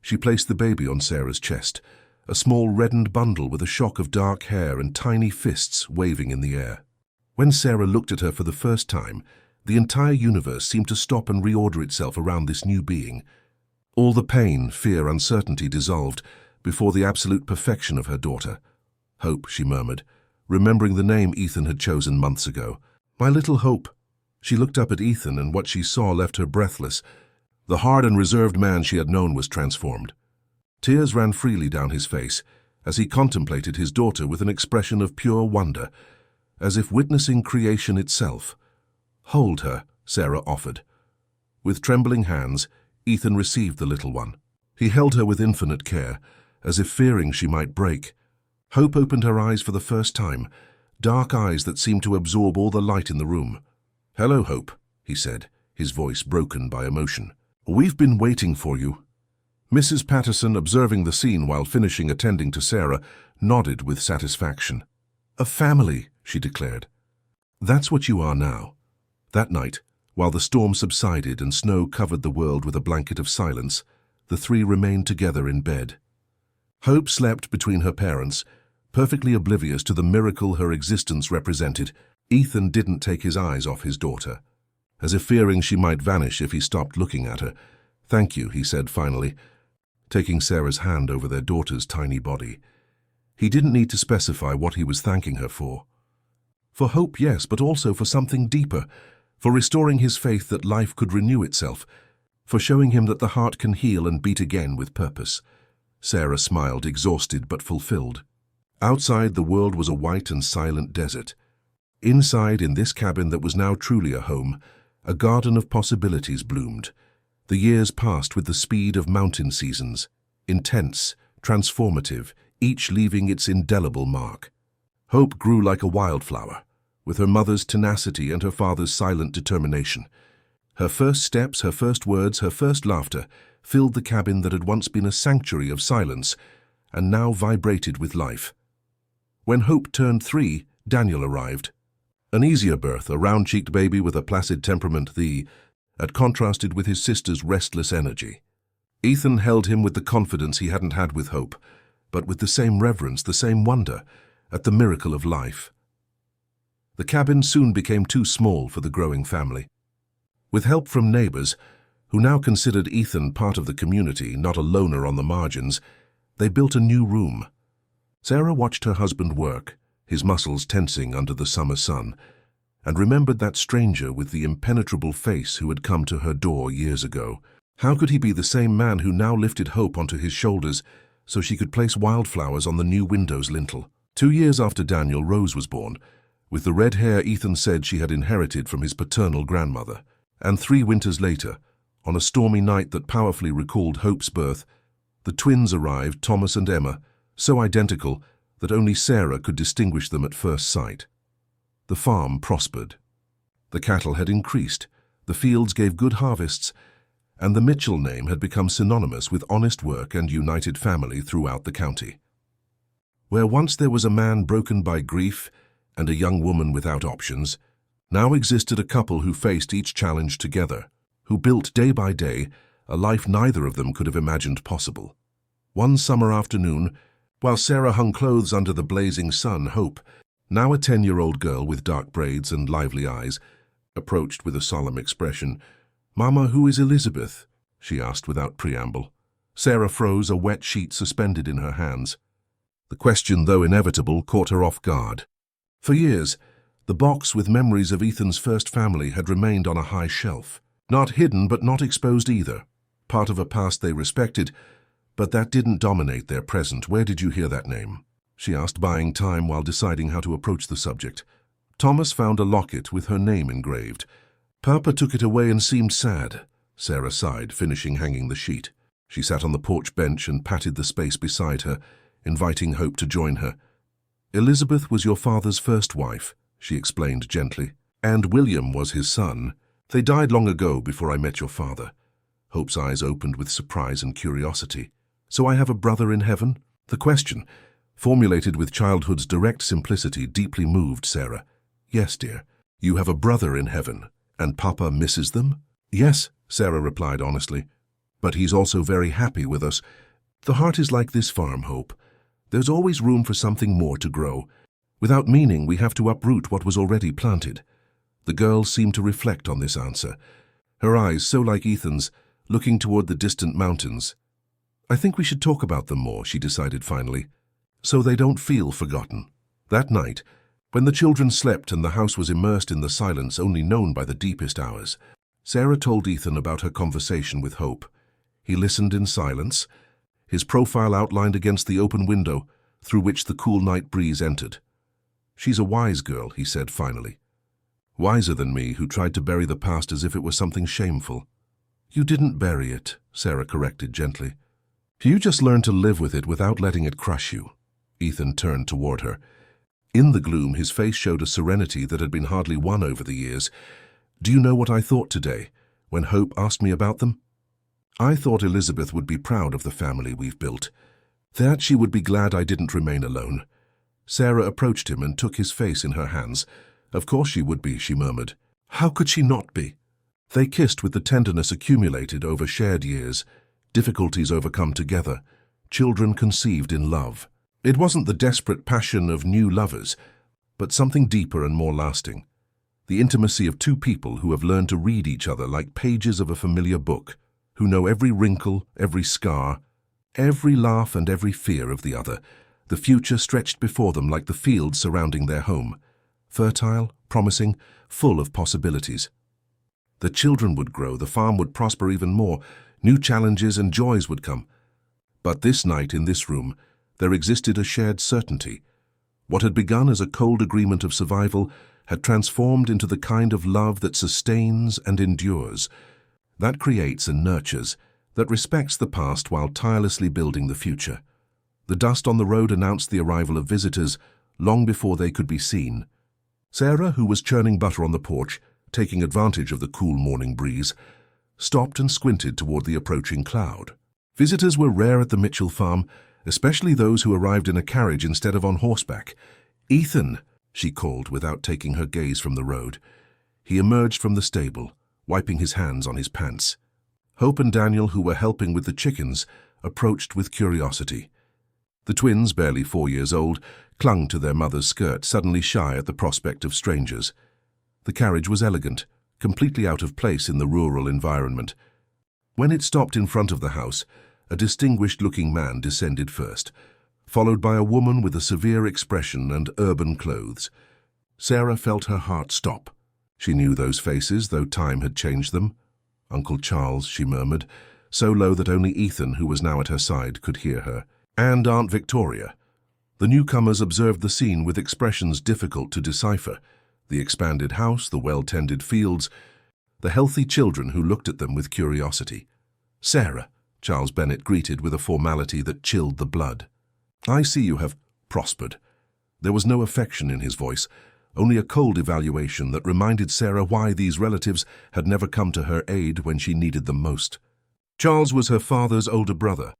She placed the baby on Sarah's chest, a small reddened bundle with a shock of dark hair and tiny fists waving in the air. When Sarah looked at her for the first time, the entire universe seemed to stop and reorder itself around this new being. All the pain, fear, uncertainty dissolved before the absolute perfection of her daughter. "Hope," she murmured, remembering the name Ethan had chosen months ago. "My little Hope." She looked up at Ethan, and what she saw left her breathless. The hard and reserved man she had known was transformed. Tears ran freely down his face as he contemplated his daughter with an expression of pure wonder, as if witnessing creation itself. "Hold her," Sarah offered. With trembling hands, Ethan received the little one. He held her with infinite care, as if fearing she might break. Hope opened her eyes for the first time, dark eyes that seemed to absorb all the light in the room. "Hello, Hope," he said, his voice broken by emotion. "We've been waiting for you." Mrs. Patterson, observing the scene while finishing attending to Sarah, nodded with satisfaction. "A family," she declared. "That's what you are now." That night, while the storm subsided and snow covered the world with a blanket of silence, the three remained together in bed. Hope slept between her parents, perfectly oblivious to the miracle her existence represented. Ethan didn't take his eyes off his daughter, as if fearing she might vanish if he stopped looking at her. "Thank you," he said finally, taking Sarah's hand over their daughter's tiny body. He didn't need to specify what he was thanking her for. For hope, yes, but also for something deeper, for restoring his faith that life could renew itself, for showing him that the heart can heal and beat again with purpose. Sarah smiled, exhausted but fulfilled. Outside, the world was a white and silent desert. Inside, in this cabin that was now truly a home, a garden of possibilities bloomed. The years passed with the speed of mountain seasons, intense, transformative, each leaving its indelible mark. Hope grew like a wildflower, with her mother's tenacity and her father's silent determination. Her first steps, her first words, her first laughter filled the cabin that had once been a sanctuary of silence and now vibrated with life. When Hope turned 3, Daniel arrived. An easier birth, a round-cheeked baby with a placid temperament had contrasted with his sister's restless energy. Ethan held him with the confidence he hadn't had with Hope, but with the same reverence, the same wonder, at the miracle of life. The cabin soon became too small for the growing family. With help from neighbors, who now considered Ethan part of the community, not a loner on the margins, they built a new room. Sarah watched her husband work, his muscles tensing under the summer sun, and remembered that stranger with the impenetrable face who had come to her door years ago. How could he be the same man who now lifted Hope onto his shoulders so she could place wildflowers on the new window's lintel? 2 years after Daniel, Rose was born, with the red hair Ethan said she had inherited from his paternal grandmother. And 3 winters later, on a stormy night that powerfully recalled Hope's birth, the twins arrived, Thomas and Emma, so identical that only Sarah could distinguish them at first sight. The farm prospered. The cattle had increased, the fields gave good harvests, and the Mitchell name had become synonymous with honest work and united family throughout the county. Where once there was a man broken by grief and a young woman without options, now existed a couple who faced each challenge together, who built day by day a life neither of them could have imagined possible. One summer afternoon, while Sarah hung clothes under the blazing sun, Hope, now a 10-year-old girl with dark braids and lively eyes, approached with a solemn expression. "Mama, who is Elizabeth?" she asked without preamble. Sarah froze, a wet sheet suspended in her hands. The question, though inevitable, caught her off guard. For years, the box with memories of Ethan's first family had remained on a high shelf. Not hidden, but not exposed either. Part of a past they respected, but that didn't dominate their present. "Where did you hear that name?" she asked, buying time while deciding how to approach the subject. Thomas found a locket with her name engraved. "Papa took it away and seemed sad," Sarah sighed, finishing hanging the sheet. She sat on the porch bench and patted the space beside her, inviting Hope to join her. "Elizabeth was your father's first wife," she explained gently, "and William was his son. They died long ago before I met your father." Hope's eyes opened with surprise and curiosity. "So I have a brother in heaven?" The question, formulated with childhood's direct simplicity, deeply moved Sarah. "Yes, dear. You have a brother in heaven, and Papa misses them?" "Yes," Sarah replied honestly. "But he's also very happy with us. The heart is like this farm, Hope. There's always room for something more to grow. Without meaning, we have to uproot what was already planted." The girl seemed to reflect on this answer, her eyes so like Ethan's, looking toward the distant mountains. "I think we should talk about them more," she decided finally, "so they don't feel forgotten." That night, when the children slept and the house was immersed in the silence only known by the deepest hours, Sarah told Ethan about her conversation with Hope. He listened in silence, his profile outlined against the open window through which the cool night breeze entered. "She's a wise girl," he said finally. "Wiser than me, who tried to bury the past as if it was something shameful." "You didn't bury it," Sarah corrected gently. "You just learned to live with it without letting it crush you." Ethan turned toward her. In the gloom, his face showed a serenity that had been hardly won over the years. "Do you know what I thought today, when Hope asked me about them? I thought Elizabeth would be proud of the family we've built. That she would be glad I didn't remain alone." Sarah approached him and took his face in her hands. "Of course she would be," she murmured. "How could she not be?" They kissed with the tenderness accumulated over shared years, difficulties overcome together, children conceived in love. It wasn't the desperate passion of new lovers, but something deeper and more lasting. The intimacy of two people who have learned to read each other like pages of a familiar book, who know every wrinkle, every scar, every laugh and every fear of the other. The future stretched before them like the fields surrounding their home, fertile, promising, full of possibilities. The children would grow, the farm would prosper even more, new challenges and joys would come. But this night in this room, there existed a shared certainty. What had begun as a cold agreement of survival had transformed into the kind of love that sustains and endures, that creates and nurtures, that respects the past while tirelessly building the future. The dust on the road announced the arrival of visitors long before they could be seen. Sarah, who was churning butter on the porch, taking advantage of the cool morning breeze, stopped and squinted toward the approaching cloud. Visitors were rare at the Mitchell farm, especially those who arrived in a carriage instead of on horseback. "Ethan," she called without taking her gaze from the road. He emerged from the stable, wiping his hands on his pants. Hope and Daniel, who were helping with the chickens, approached with curiosity. The twins, barely 4 years old, clung to their mother's skirt, suddenly shy at the prospect of strangers. The carriage was elegant, completely out of place in the rural environment. When it stopped in front of the house, a distinguished-looking man descended first, followed by a woman with a severe expression and urban clothes. Sarah felt her heart stop. She knew those faces, though time had changed them. "Uncle Charles," she murmured, so low that only Ethan, who was now at her side, could hear her. "And Aunt Victoria." The newcomers observed the scene with expressions difficult to decipher. The expanded house, the well-tended fields, the healthy children who looked at them with curiosity. "Sarah," Charles Bennet greeted with a formality that chilled the blood. "I see you have prospered." There was no affection in his voice, only a cold evaluation that reminded Sarah why these relatives had never come to her aid when she needed them most. Charles was her father's older brother,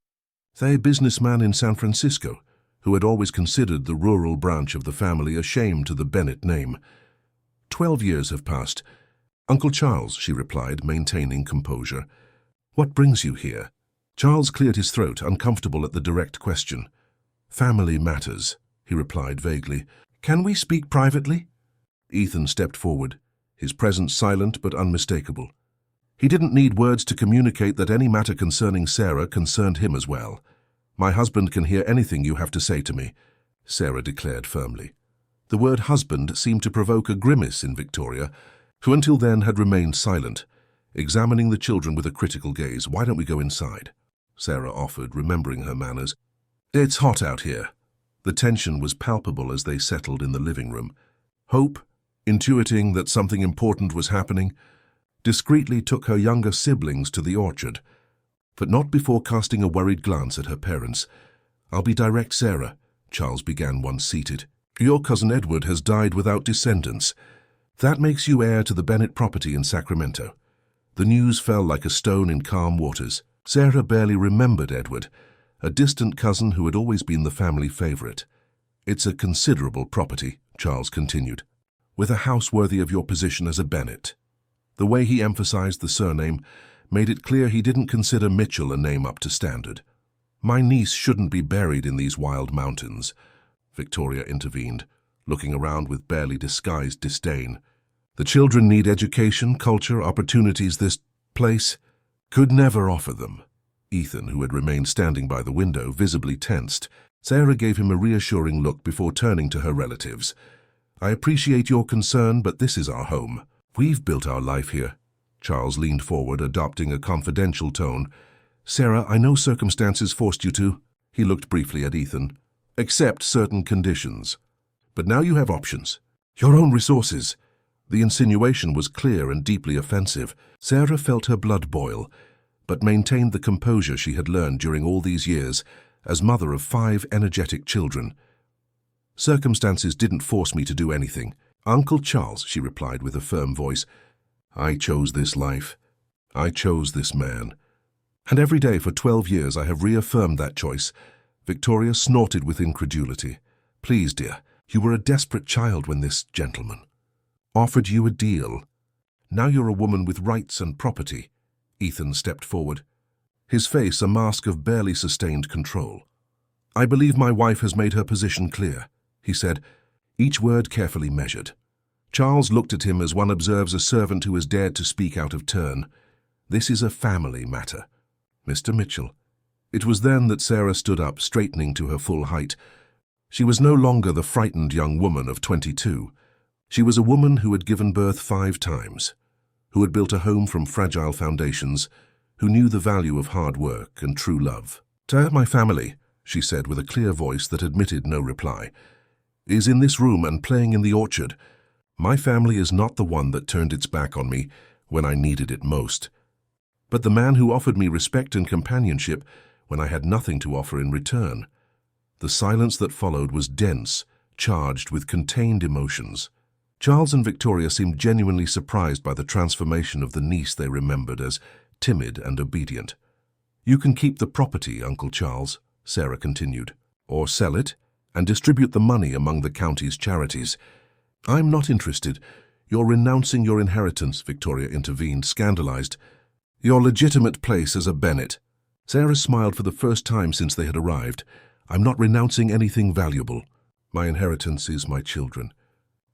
a businessman in San Francisco, who had always considered the rural branch of the family a shame to the Bennet name. 12 years have passed. "Uncle Charles," she replied, maintaining composure. "What brings you here?" Charles cleared his throat, uncomfortable at the direct question. "Family matters," he replied vaguely. "Can we speak privately?" Ethan stepped forward, his presence silent but unmistakable. He didn't need words to communicate that any matter concerning Sarah concerned him as well. "My husband can hear anything you have to say to me," Sarah declared firmly. The word husband seemed to provoke a grimace in Victoria, who until then had remained silent, examining the children with a critical gaze. "Why don't we go inside?" Sarah offered, remembering her manners. "It's hot out here." The tension was palpable as they settled in the living room. Hope, intuiting that something important was happening, discreetly took her younger siblings to the orchard, but not before casting a worried glance at her parents. "I'll be direct, Sarah," Charles began once seated. "Your cousin Edward has died without descendants. That makes you heir to the Bennett property in Sacramento." The news fell like a stone in calm waters. Sarah barely remembered Edward, a distant cousin who had always been the family favorite. "It's a considerable property," Charles continued, "with a house worthy of your position as a Bennett." The way he emphasized the surname made it clear he didn't consider Mitchell a name up to standard. "My niece shouldn't be buried in these wild mountains," Victoria intervened, looking around with barely disguised disdain. "The children need education, culture, opportunities this place could never offer them." Ethan, who had remained standing by the window, visibly tensed. Sarah gave him a reassuring look before turning to her relatives. "I appreciate your concern, but this is our home. We've built our life here." Charles leaned forward, adopting a confidential tone. "Sarah, I know circumstances forced you to." He looked briefly at Ethan. "Accept certain conditions. But now you have options. Your own resources." The insinuation was clear and deeply offensive. Sarah felt her blood boil, but maintained the composure she had learned during all these years as mother of 5 energetic children. "Circumstances didn't force me to do anything. Uncle Charles," she replied with a firm voice, "I chose this life. I chose this man. And every day for 12 years I have reaffirmed that choice." Victoria snorted with incredulity. "Please, dear, you were a desperate child when this gentleman offered you a deal. Now you're a woman with rights and property." Ethan stepped forward, his face a mask of barely sustained control. "I believe my wife has made her position clear," he said, each word carefully measured. Charles looked at him as one observes a servant who has dared to speak out of turn. "This is a family matter, Mr. Mitchell." It was then that Sarah stood up, straightening to her full height. She was no longer the frightened young woman of 22. She was a woman who had given birth 5 times, who had built a home from fragile foundations, who knew the value of hard work and true love. "My family," she said with a clear voice that admitted no reply, "is in this room and playing in the orchard. My family is not the one that turned its back on me when I needed it most, but the man who offered me respect and companionship when I had nothing to offer in return." The silence that followed was dense, charged with contained emotions. Charles and Victoria seemed genuinely surprised by the transformation of the niece they remembered as timid and obedient. "You can keep the property, Uncle Charles," Sarah continued, "or sell it and distribute the money among the county's charities." "I'm not interested. You're renouncing your inheritance," Victoria intervened, scandalized. "Your legitimate place as a Bennett." Sarah smiled for the first time since they had arrived. "I'm not renouncing anything valuable. My inheritance is my children.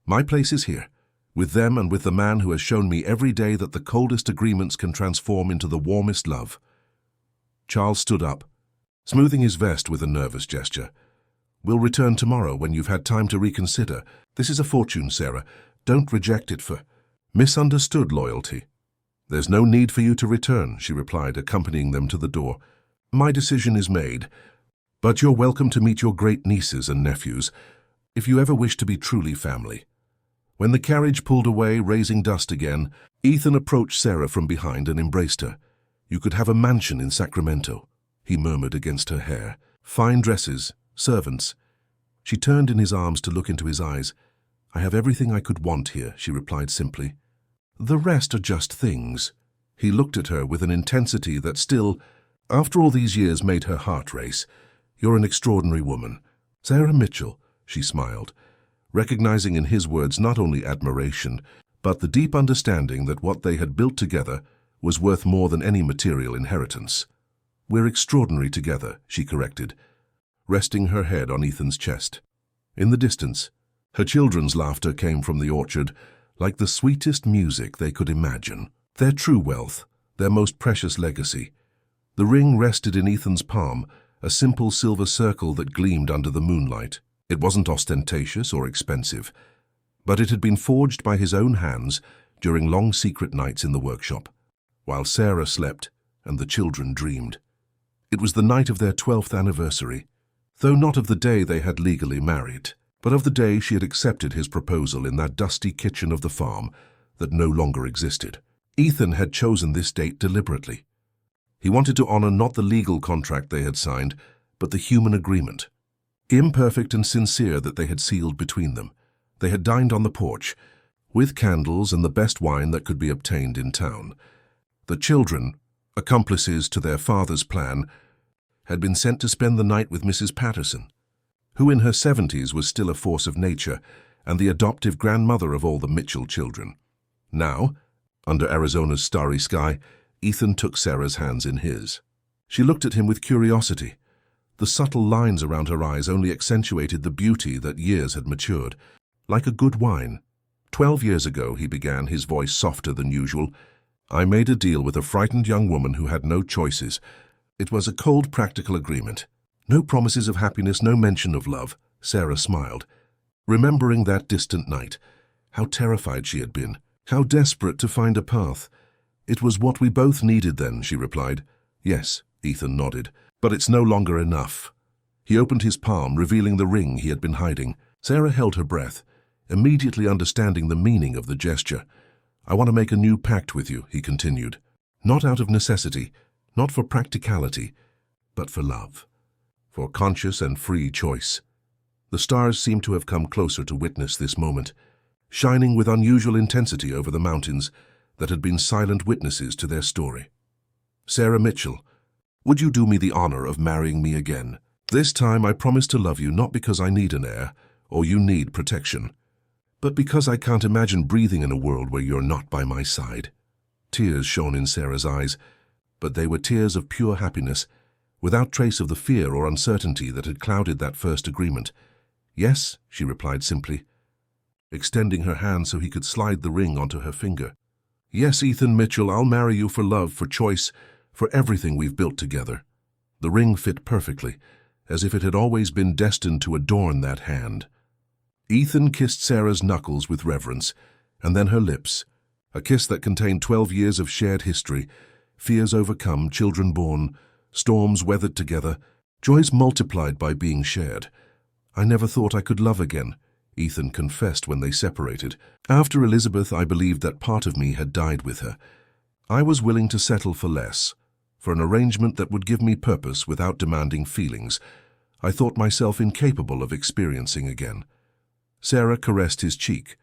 My place is here, with them and with the man who has shown me every day that the coldest agreements can transform into the warmest love." Charles stood up, smoothing his vest with a nervous gesture. "We'll return tomorrow when you've had time to reconsider. This is a fortune, Sarah. Don't reject it for misunderstood loyalty." "There's no need for you to return," she replied, accompanying them to the door. "My decision is made, but you're welcome to meet your great nieces and nephews, if you ever wish to be truly family." When the carriage pulled away, raising dust again, Ethan approached Sarah from behind and embraced her. "You could have a mansion in Sacramento," he murmured against her hair. "Fine dresses, servants." She turned in his arms to look into his eyes. "I have everything I could want here," she replied simply. "The rest are just things." He looked at her with an intensity that still, after all these years, made her heart race. "You're an extraordinary woman. Sarah Mitchell," she smiled, recognizing in his words not only admiration, but the deep understanding that what they had built together was worth more than any material inheritance. "We're extraordinary together," she corrected, resting her head on Ethan's chest. In the distance, her children's laughter came from the orchard, like the sweetest music they could imagine. Their true wealth, their most precious legacy. The ring rested in Ethan's palm, a simple silver circle that gleamed under the moonlight. It wasn't ostentatious or expensive, but it had been forged by his own hands during long secret nights in the workshop, while Sarah slept and the children dreamed. It was the night of their 12th anniversary, though not of the day they had legally married, but of the day she had accepted his proposal in that dusty kitchen of the farm that no longer existed. Ethan had chosen this date deliberately. He wanted to honor not the legal contract they had signed, but the human agreement, imperfect and sincere, that they had sealed between them. They had dined on the porch, with candles and the best wine that could be obtained in town. The children, accomplices to their father's plan, had been sent to spend the night with Mrs. Patterson, who in her 70s was still a force of nature and the adoptive grandmother of all the Mitchell children. Now, under Arizona's starry sky, Ethan took Sarah's hands in his. She looked at him with curiosity. The subtle lines around her eyes only accentuated the beauty that years had matured. Like a good wine. 12 years ago, he began, his voice softer than usual, I made a deal with a frightened young woman who had no choices. It was a cold, practical agreement. No promises of happiness, no mention of love. Sarah smiled, remembering that distant night. How terrified she had been. How desperate to find a path. It was what we both needed then, she replied. Yes, Ethan nodded. But it's no longer enough. He opened his palm, revealing the ring he had been hiding. Sarah held her breath, immediately understanding the meaning of the gesture. I want to make a new pact with you, he continued. Not out of necessity, not for practicality, but for love. For conscious and free choice. The stars seemed to have come closer to witness this moment, shining with unusual intensity over the mountains that had been silent witnesses to their story. Sarah Mitchell, would you do me the honor of marrying me again? This time I promise to love you not because I need an heir or you need protection, but because I can't imagine breathing in a world where you're not by my side. Tears shone in Sarah's eyes, but they were tears of pure happiness, without trace of the fear or uncertainty that had clouded that first agreement. Yes, she replied simply, extending her hand so he could slide the ring onto her finger. Yes, Ethan Mitchell, I'll marry you for love, for choice, for everything we've built together. The ring fit perfectly, as if it had always been destined to adorn that hand. Ethan kissed Sarah's knuckles with reverence, and then her lips, a kiss that contained 12 years of shared history, fears overcome, children born, storms weathered together, joys multiplied by being shared. I never thought I could love again, Ethan confessed when they separated. After Elizabeth, I believed that part of me had died with her. I was willing to settle for less, for an arrangement that would give me purpose without demanding feelings. I thought myself incapable of experiencing again. Sarah caressed his cheek,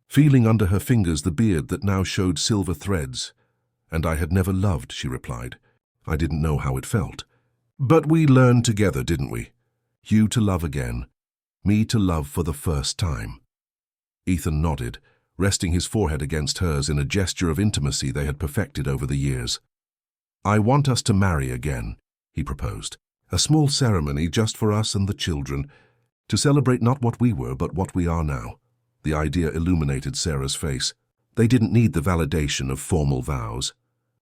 feeling under her fingers the beard that now showed silver threads. And I had never loved, she replied. I didn't know how it felt. But we learned together, didn't we? You to love again, me to love for the first time. Ethan nodded, resting his forehead against hers in a gesture of intimacy they had perfected over the years. I want us to marry again, he proposed. A small ceremony just for us and the children, to celebrate not what we were, but what we are now. The idea illuminated Sarah's face. They didn't need the validation of formal vows.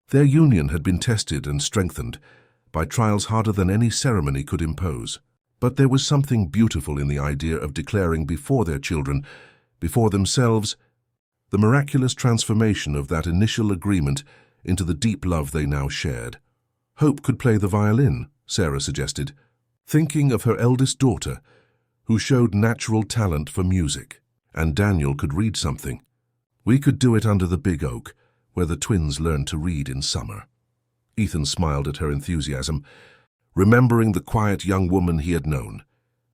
Their union had been tested and strengthened by trials harder than any ceremony could impose. But there was something beautiful in the idea of declaring before their children, before themselves, the miraculous transformation of that initial agreement into the deep love they now shared. Hope could play the violin, Sarah suggested, thinking of her eldest daughter, who showed natural talent for music, and Daniel could read something. We could do it under the big oak, where the twins learned to read in summer. Ethan smiled at her enthusiasm, remembering the quiet young woman he had known,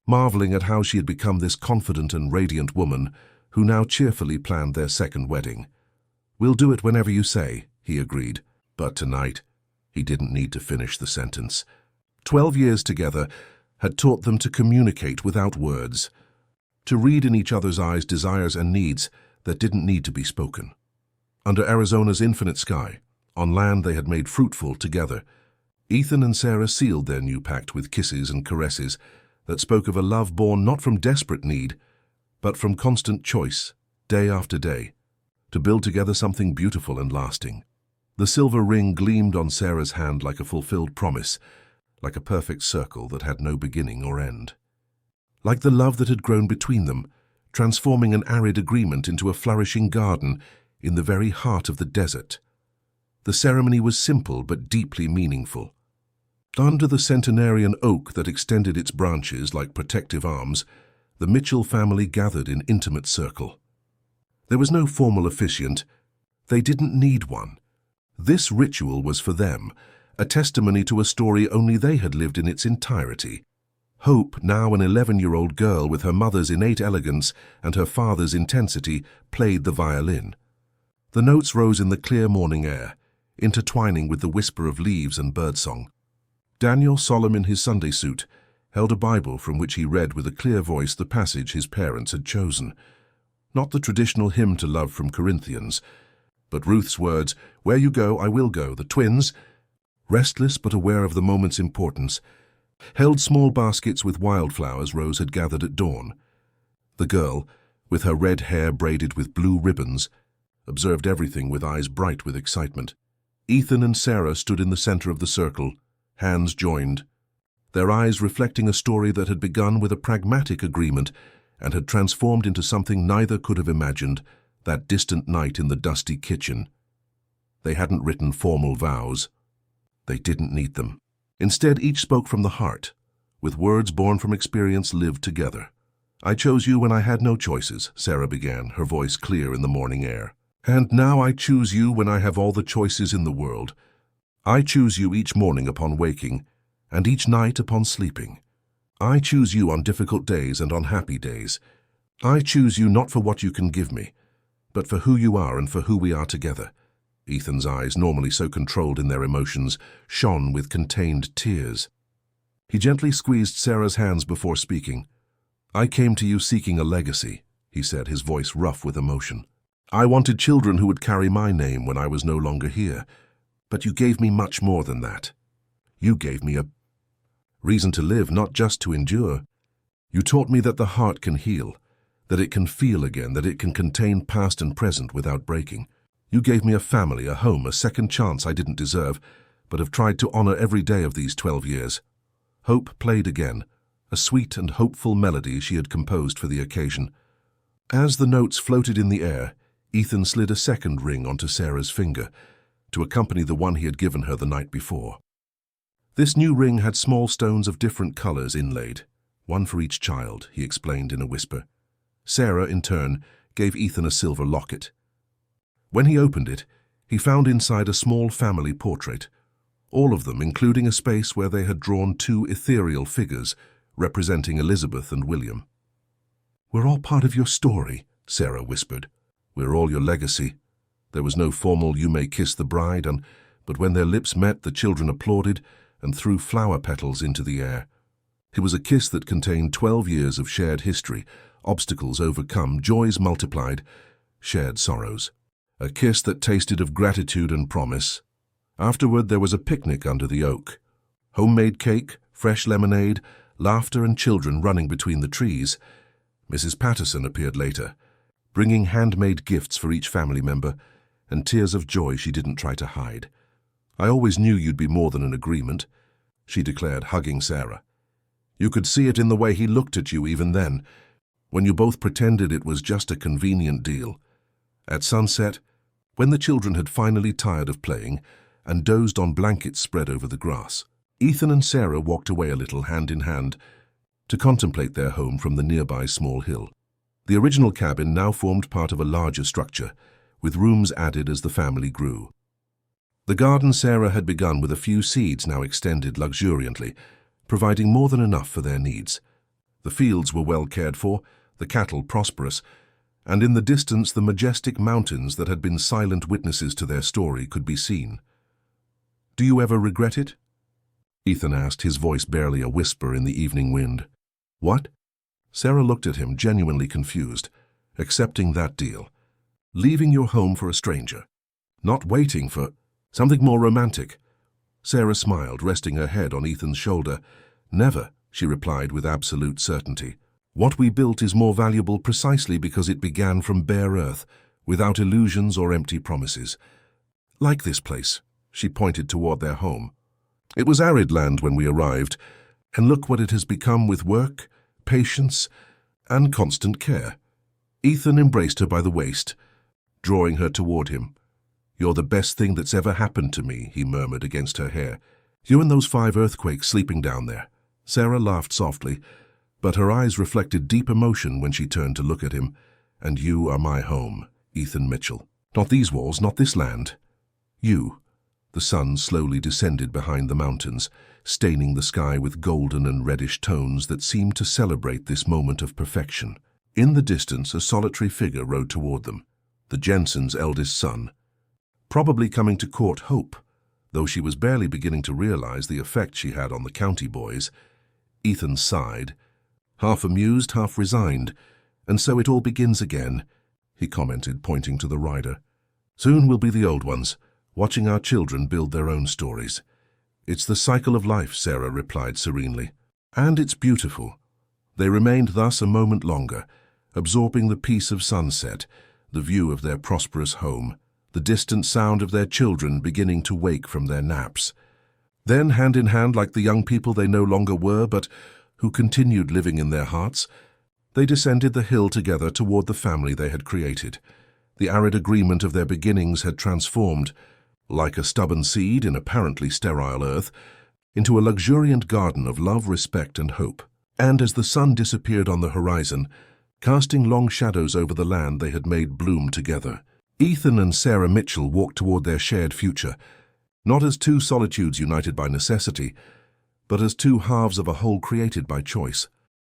marveling at how she had become this confident and radiant woman who now cheerfully planned their second wedding. We'll do it whenever you say, he agreed, but tonight he didn't need to finish the sentence. 12 years together had taught them to communicate without words, to read in each other's eyes desires and needs that didn't need to be spoken. Under Arizona's infinite sky, on land they had made fruitful together, Ethan and Sarah sealed their new pact with kisses and caresses that spoke of a love born not from desperate need, but from constant choice, day after day, to build together something beautiful and lasting. The silver ring gleamed on Sarah's hand like a fulfilled promise, like a perfect circle that had no beginning or end. like the love that had grown between them, transforming an arid agreement into a flourishing garden in the very heart of the desert. The ceremony was simple but deeply meaningful. Under the centenarian oak that extended its branches like protective arms, the Mitchell family gathered in intimate circle. There was no formal officiant. They didn't need one. This ritual was for them, a testimony to a story only they had lived in its entirety. Hope, now an 11-year-old girl with her mother's innate elegance and her father's intensity, played the violin. The notes rose in the clear morning air, intertwining with the whisper of leaves and birdsong. Daniel, solemn in his Sunday suit, held a Bible from which he read with a clear voice the passage his parents had chosen. Not the traditional hymn to love from Corinthians, but Ruth's words, "Where you go, I will go." The twins, restless but aware of the moment's importance, held small baskets with wildflowers Rose had gathered at dawn. The girl, with her red hair braided with blue ribbons, observed everything with eyes bright with excitement. Ethan and Sarah stood in the center of the circle, hands joined, their eyes reflecting a story that had begun with a pragmatic agreement and had transformed into something neither could have imagined that distant night in the dusty kitchen. They hadn't written formal vows. They didn't need them. Instead, each spoke from the heart, with words born from experience lived together. "I chose you when I had no choices," Sarah began, her voice clear in the morning air. "And now I choose you when I have all the choices in the world. I choose you each morning upon waking, and each night upon sleeping. I choose you on difficult days and on happy days. I choose you not for what you can give me, but for who you are and for who we are together." Ethan's eyes, normally so controlled in their emotions, shone with contained tears. He gently squeezed Sarah's hands before speaking. "I came to you seeking a legacy," he said, his voice rough with emotion. "I wanted children who would carry my name when I was no longer here. But you gave me much more than that. You gave me a reason to live, not just to endure. You taught me that the heart can heal, that it can feel again, that it can contain past and present without breaking. You gave me a family, a home, a second chance I didn't deserve, but have tried to honor every day of these 12 years. Hope played again, a sweet and hopeful melody she had composed for the occasion. As the notes floated in the air, Ethan slid a second ring onto Sarah's finger, to accompany the one he had given her the night before. This new ring had small stones of different colors inlaid, one for each child, he explained in a whisper. Sarah, in turn, gave Ethan a silver locket. When he opened it, he found inside a small family portrait, all of them including a space where they had drawn two ethereal figures representing Elizabeth and William. "We're all part of your story," Sarah whispered. "We're all your legacy." There was no formal "you may kiss the bride," but when their lips met, the children applauded and threw flower petals into the air. It was a kiss that contained 12 years of shared history, obstacles overcome, joys multiplied, shared sorrows. A kiss that tasted of gratitude and promise. Afterward, there was a picnic under the oak. Homemade cake, fresh lemonade, laughter and children running between the trees. Mrs. Patterson appeared later, bringing handmade gifts for each family member, and tears of joy she didn't try to hide. "I always knew you'd be more than an agreement," she declared, hugging Sarah. "You could see it in the way he looked at you even then, when you both pretended it was just a convenient deal." At sunset, when the children had finally tired of playing and dozed on blankets spread over the grass, Ethan and Sarah walked away a little hand in hand to contemplate their home from the nearby small hill. The original cabin now formed part of a larger structure, with rooms added as the family grew. The garden Sarah had begun with a few seeds now extended luxuriantly, providing more than enough for their needs. The fields were well cared for, the cattle prosperous, and in the distance the majestic mountains that had been silent witnesses to their story could be seen. "Do you ever regret it?" Ethan asked, his voice barely a whisper in the evening wind. "What?" Sarah looked at him, genuinely confused. "Accepting that deal. Leaving your home for a stranger. Not waiting for something more romantic." Sarah smiled, resting her head on Ethan's shoulder. "Never," she replied with absolute certainty. "What we built is more valuable precisely because it began from bare earth, without illusions or empty promises. Like this place," she pointed toward their home. "It was arid land when we arrived, and look what it has become with work, patience, and constant care. Ethan embraced her by the waist, drawing her toward him. "You're the best thing that's ever happened to me," he murmured against her hair. "You and those 5 earthquakes sleeping down there." Sarah laughed softly, but her eyes reflected deep emotion when she turned to look at him. "And you are my home, Ethan Mitchell. Not these walls, not this land. You." The sun slowly descended behind the mountains, staining the sky with golden and reddish tones that seemed to celebrate this moment of perfection. In the distance, a solitary figure rode toward them, the Jensen's eldest son, probably coming to court hope, though she was barely beginning to realize the effect she had on the county boys. Ethan sighed, half amused, half resigned. "And so it all begins again," he commented, pointing to the rider. "Soon we'll be the old ones, watching our children build their own stories." "It's the cycle of life," Sarah replied serenely. "And it's beautiful." They remained thus a moment longer, absorbing the peace of sunset, the view of their prosperous home, the distant sound of their children beginning to wake from their naps. Then, hand in hand, like the young people they no longer were, but who continued living in their hearts, they descended the hill together toward the family they had created. The arid agreement of their beginnings had transformed, like a stubborn seed in apparently sterile earth, into a luxuriant garden of love, respect, and hope. And as the sun disappeared on the horizon, casting long shadows over the land they had made bloom together, Ethan and Sarah Mitchell walked toward their shared future, not as 2 solitudes united by necessity, but as 2 halves of a whole created by choice.